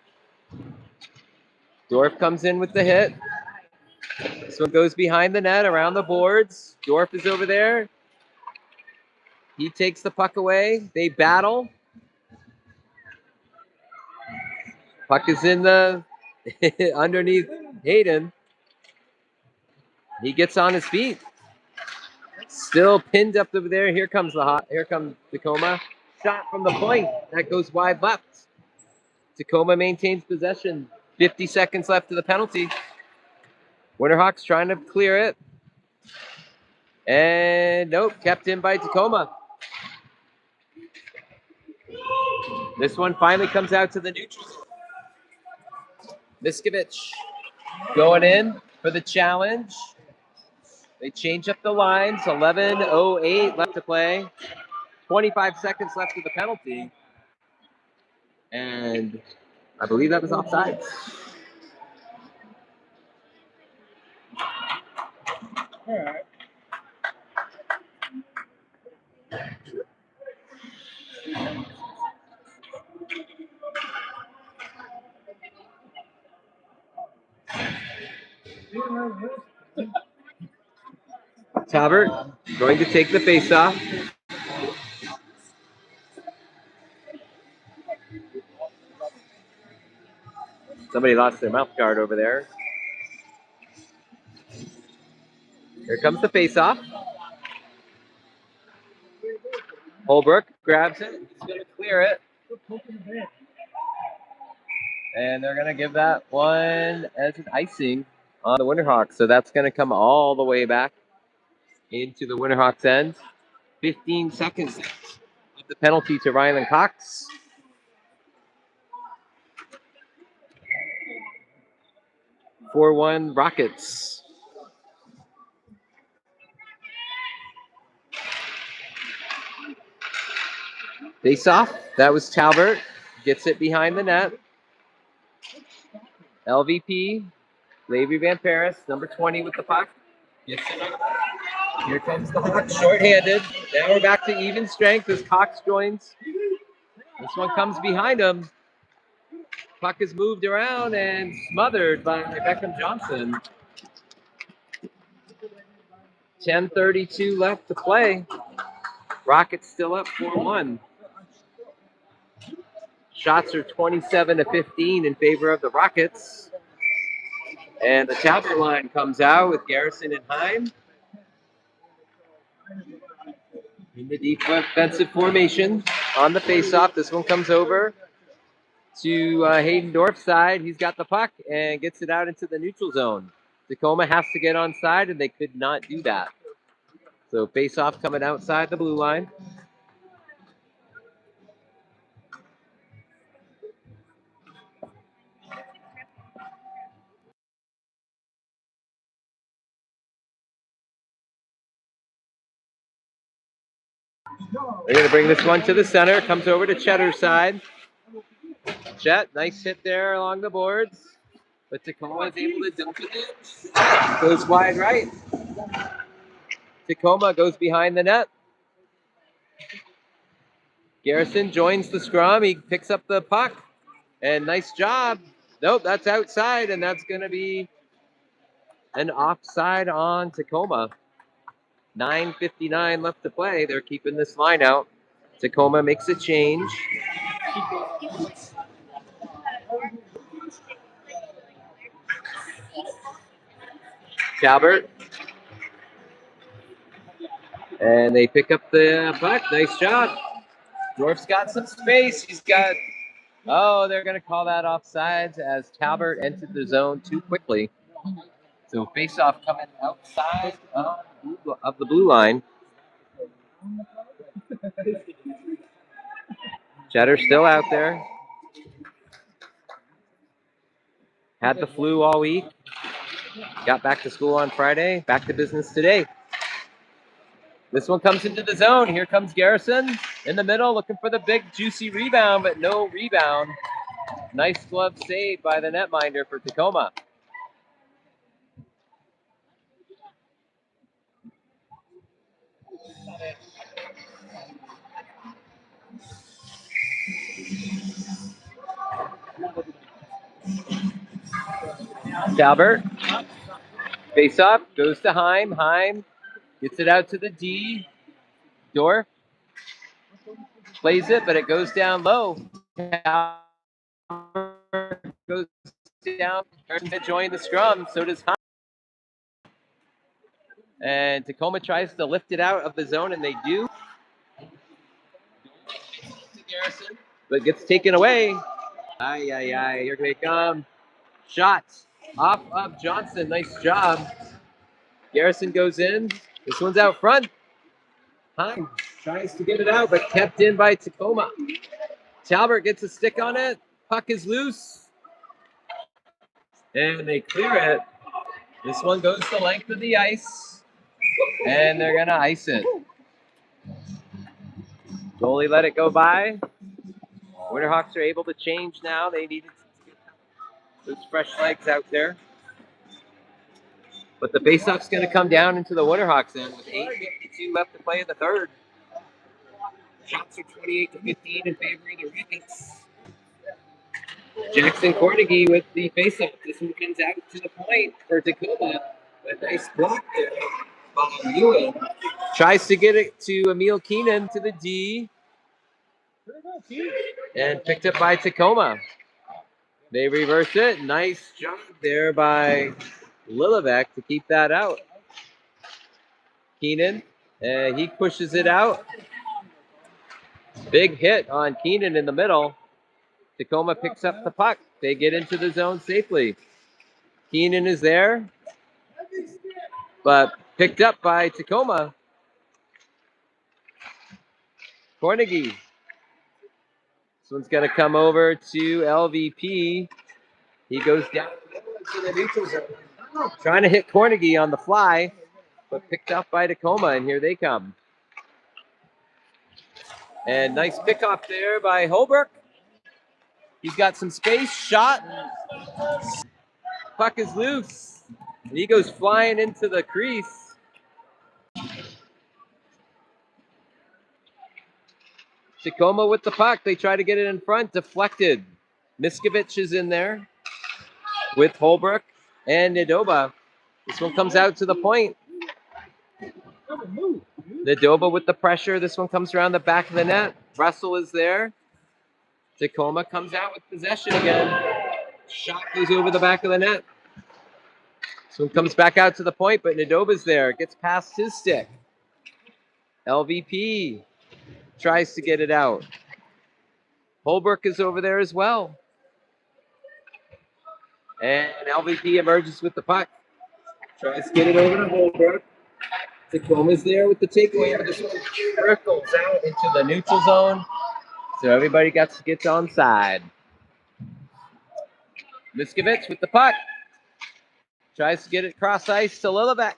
Dorf comes in with the hit. This one goes behind the net, around the boards. Dorf is over there. He takes the puck away. They battle. Puck is in the underneath Hayden. He gets on his feet. Still pinned up over there. Here comes Tacoma. Shot from the point. That goes wide left. Tacoma maintains possession. 50 seconds left to the penalty. Winterhawks trying to clear it. And nope, kept in by Tacoma. This one finally comes out to the neutral. Miskovich going in for the challenge. They change up the lines. 11:08 left to play. 25 seconds left of the penalty. And I believe that was offside. All right. Talbert going to take the face-off. Somebody lost their mouth guard over there. Here comes the face-off. Holbrook grabs it. He's going to clear it. And they're going to give that one as an icing on the Winterhawks. So that's going to come all the way back into the Winterhawks end. 15 seconds of the penalty to Rylan Cox. – 4-1 Rockets. Face off. That was Talbert. Gets it behind the net. LVP. Levy Van Paris, number 20 with the puck. Gets it up. Here comes the Hawks, short-handed. Now we're back to even strength as Cox joins. This one comes behind him. Puck is moved around and smothered by Beckham Johnson. 10:32 left to play. Rockets still up 4-1. Shots are 27-15 in favor of the Rockets. And the Talbot line comes out with Garrison and Heim in the defensive formation on the faceoff. This one comes over to Haydendorf's side. He's got the puck and gets it out into the neutral zone. Tacoma has to get on side, and they could not do that. So faceoff coming outside the blue line. They're going to bring this one to the center. Comes over to Cheddar's side. Chet, nice hit there along the boards. But Tacoma is able to dump it in. Goes wide right. Tacoma goes behind the net. Garrison joins the scrum. He picks up the puck. And nice job. Nope, that's outside, and that's going to be an offside on Tacoma. 9:59 left to play. They're keeping this line out. Tacoma makes a change. Talbot. And they pick up the puck. Nice job. Dwarf's got some space. He's got... Oh, they're going to call that offsides as Talbot entered the zone too quickly. So face-off coming outside of the blue line. Cheddar's still out there. Had the flu all week. Got back to school on Friday. Back to business today. This one comes into the zone. Here comes Garrison in the middle, looking for the big, juicy rebound, but no rebound. Nice glove save by the netminder for Tacoma. Talbot. Face off, goes to Heim. Heim gets it out to the D. Dorf plays it, but it goes down low. Goes down, turns to join the scrum. So does Heim. And Tacoma tries to lift it out of the zone, and they do. But gets taken away. Here they come. Shots off of Johnson. Nice job. Garrison goes in. This one's out front. Heim tries to get it out, but kept in by Tacoma. Talbot gets a stick on it. Puck is loose. And they clear it. This one goes the length of the ice. And they're going to ice it. Goalie let it go by. Winterhawks are able to change now. They needed to get those fresh legs out there. But the faceoff's going to come down into the Winterhawks end with 8:52 left to play in the third. Shots are 28-15 in favor of the Rockets. Jackson Cornegie with the faceoff. This one comes out to the point for Tacoma. A nice block there by Ewan. Tries to get it to Emil Keenan to the D. And picked up by Tacoma. They reverse it. Nice job there by Lilivek to keep that out. Keenan, he pushes it out. Big hit on Keenan in the middle. Tacoma picks up the puck. They get into the zone safely. Keenan is there, but picked up by Tacoma. Cornegie. This one's going to come over to LVP. He goes down to the neutral zone. Trying to hit Cornegie on the fly, but picked up by Tacoma, and here they come. And nice pickoff there by Holbrook. He's got some space. Shot. Puck is loose. And he goes flying into the crease. Tacoma with the puck. They try to get it in front. Deflected. Miskovich is in there with Holbrook and Nadoba. This one comes out to the point. Nadoba with the pressure. This one comes around the back of the net. Russell is there. Tacoma comes out with possession again. Shot goes over the back of the net. This one comes back out to the point, but Nadoba's there. Gets past his stick. LVP tries to get it out. Holbrook is over there as well. And LVP emerges with the puck. Tries to get it over to Holbrook. Tacoma's there with the takeaway, but this one trickles out into the neutral zone. So everybody gets onside. Miskovich with the puck. Tries to get it cross ice to Lillivec.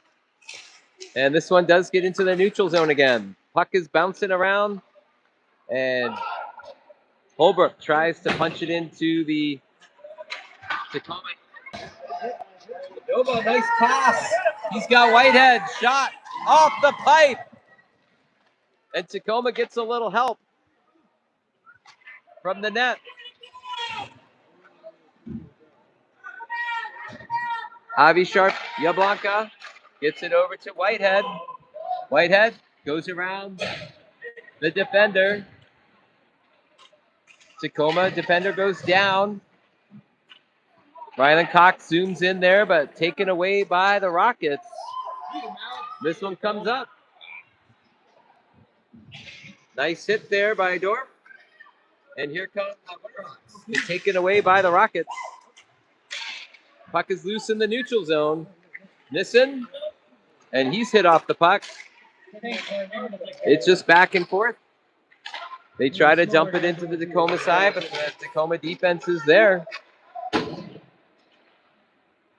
And this one does get into the neutral zone again. Puck is bouncing around. And Holbrook tries to punch it into the Tacoma. Nova, nice pass. He's got Whitehead. Shot off the pipe. And Tacoma gets a little help from the net. Javi Sharp Yablonka gets it over to Whitehead. Whitehead goes around the defender. Tacoma defender goes down. Rylan Cox zooms in there, but taken away by the Rockets. This one comes up. Nice hit there by Dorf. And here comes the Winterhawks. It's taken away by the Rockets. Puck is loose in the neutral zone. Nissen, and he's hit off the puck. It's just back and forth. They try to dump it into the Tacoma side, but the Tacoma defense is there.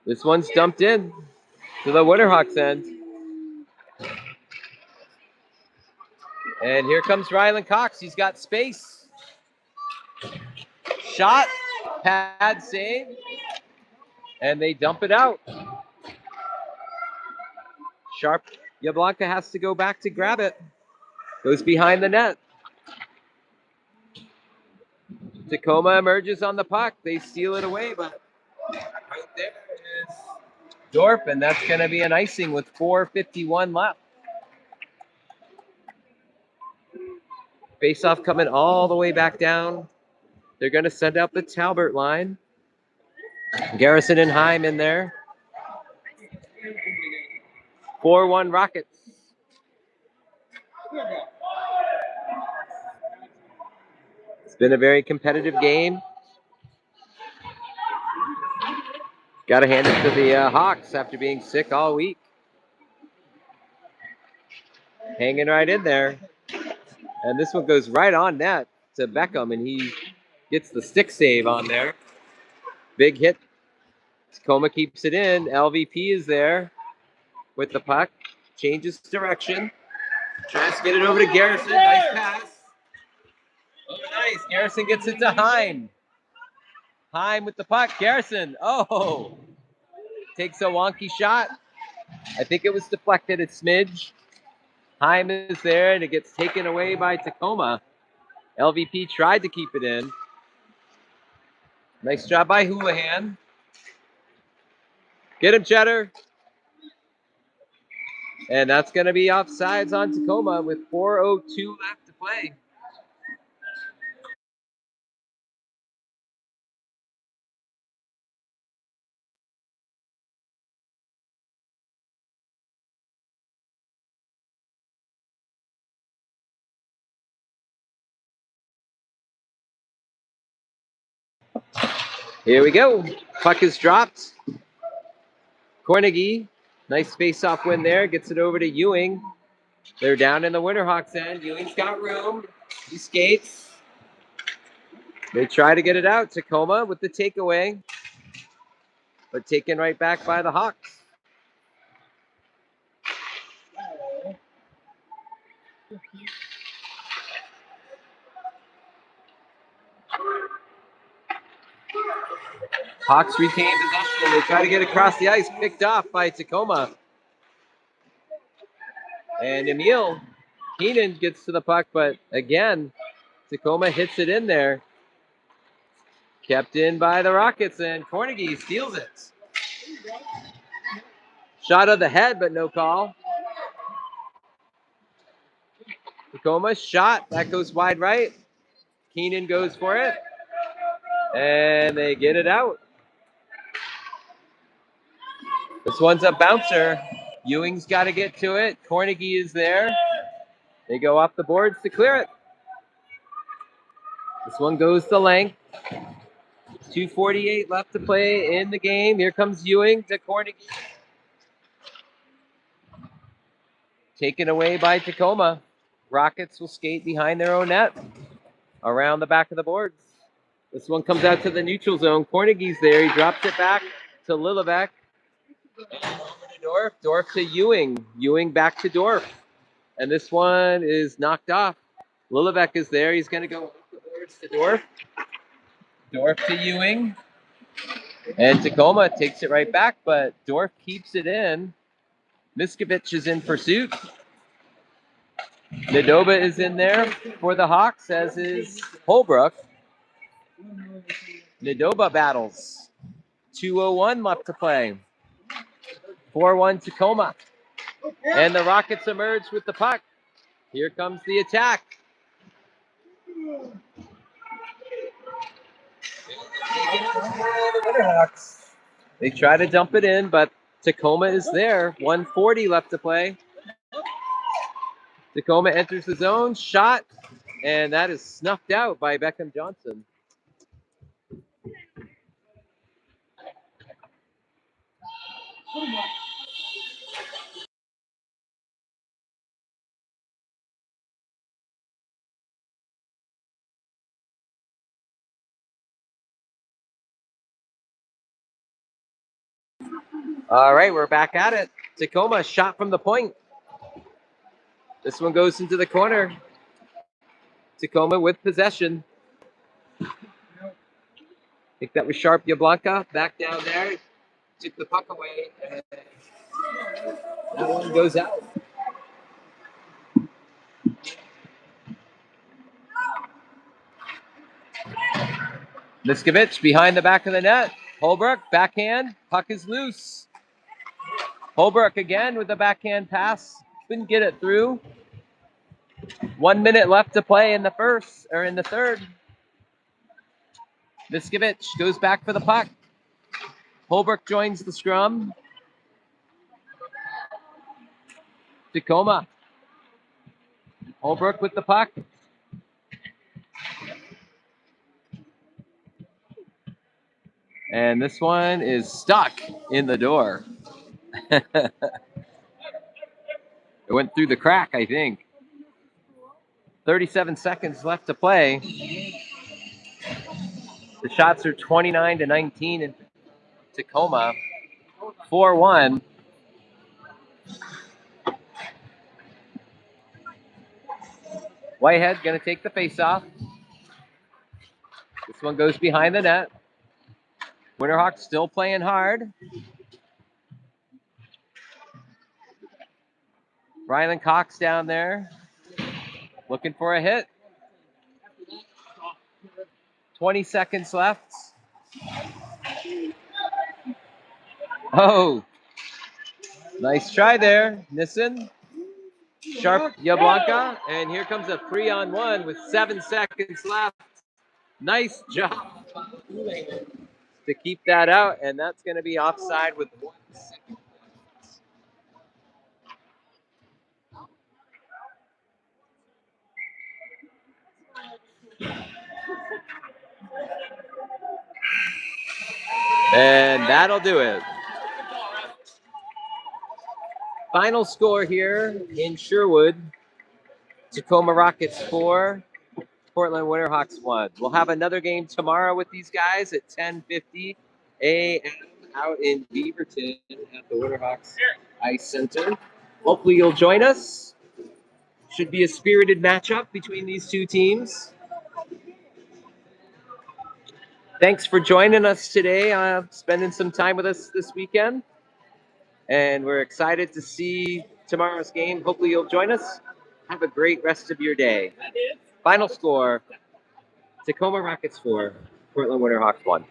This one's dumped in to the Winterhawks end. And here comes Rylan Cox. He's got space. Shot, pad save, and they dump it out. Sharp Yablonka has to go back to grab it. Goes behind the net. Tacoma emerges on the puck. They steal it away, but right there is Dorf, and that's going to be an icing with 4:51 left. Face-off coming all the way back down. They're going to send out the Talbert line. Garrison and Heim in there. 4-1 Rockets. It's been a very competitive game. Got to hand it to the Hawks after being sick all week. Hanging right in there. And this one goes right on net to Beckham, and he gets the stick save on there. Big hit. Tacoma keeps it in. LVP is there with the puck. Changes direction. Tries to get it over to Garrison. Nice pass. Oh, nice. Garrison gets it to Heim. Heim with the puck. Garrison. Oh. Takes a wonky shot. I think it was deflected at smidge. Heim is there, and it gets taken away by Tacoma. LVP tried to keep it in. Nice job by Houlihan. Get him, Cheddar. And that's going to be offsides on Tacoma with 4:02 left to play. Here we go. Puck is dropped. Cornegie, nice face-off win there. Gets it over to Ewing. They're down in the Winterhawks end. Ewing's got room. He skates. They try to get it out. Tacoma with the takeaway, but taken right back by the Hawks. Hawks retain possession. They try to get across the ice, picked off by Tacoma. And Emil Keenan gets to the puck, but again, Tacoma hits it in there. Kept in by the Rockets, and Cornegie steals it. Shot of the head, but no call. Tacoma shot. That goes wide right. Keenan goes for it. And they get it out. This one's a bouncer. Ewing's got to get to it. Carnegie is there. They go off the boards to clear it. This one goes to length. 2:48 left to play in the game. Here comes Ewing to Carnegie. Taken away by Tacoma. Rockets will skate behind their own net around the back of the boards. This one comes out to the neutral zone. Carnegie's there. He drops it back to Lillevec. Dorf. Dorf to Ewing. Ewing back to Dorf. And this one is knocked off. Lillevec is there. He's going to go off the boards to Dorf. Dorf to Ewing. And Tacoma takes it right back, but Dorf keeps it in. Miskovich is in pursuit. Nadoba is in there for the Hawks, as is Holbrook. Nadoba battles. 2:01 left to play. 4-1 Tacoma. And the Rockets emerge with the puck. Here comes the attack. The Winterhawks. They try to dump it in, but Tacoma is there. 1:40 left to play. Tacoma enters the zone, shot, and that is snuffed out by Beckham Johnson. All right, we're back at it. Tacoma shot from the point. This one goes into the corner. Tacoma with possession. I think that was Sharp Yablonka back down there. Took the puck away. And that one goes out. Miskovich behind the back of the net. Holbrook, backhand. Puck is loose. Holbrook again with the backhand pass. Couldn't get it through. 1 minute left to play in the third. Miskovich goes back for the puck. Holbrook joins the scrum. Tacoma. Holbrook with the puck. And this one is stuck in the door. It went through the crack, I think. 37 seconds left to play. The shots are 29-19 in Tacoma. 4-1. Whitehead going to take the face-off. This one goes behind the net. Winterhawks still playing hard. Rylan Cox down there looking for a hit. 20 seconds left. Oh, nice try there, Nissen. Sharp Yablonka, and here comes a 3-on-1 with 7 seconds left. Nice job to keep that out, and that's going to be offside with 1 second. And that'll do it. Final score here in Sherwood. Tacoma Rockets 4, Portland Winterhawks 1. We'll have another game tomorrow with these guys at 10:50 a.m. out in Beaverton at the Winterhawks Ice Center. Hopefully you'll join us. Should be a spirited matchup between these two teams. Thanks for joining us today, spending some time with us this weekend. And we're excited to see tomorrow's game. Hopefully you'll join us. Have a great rest of your day. Final score, Tacoma Rockets 4, Portland Winterhawks 1.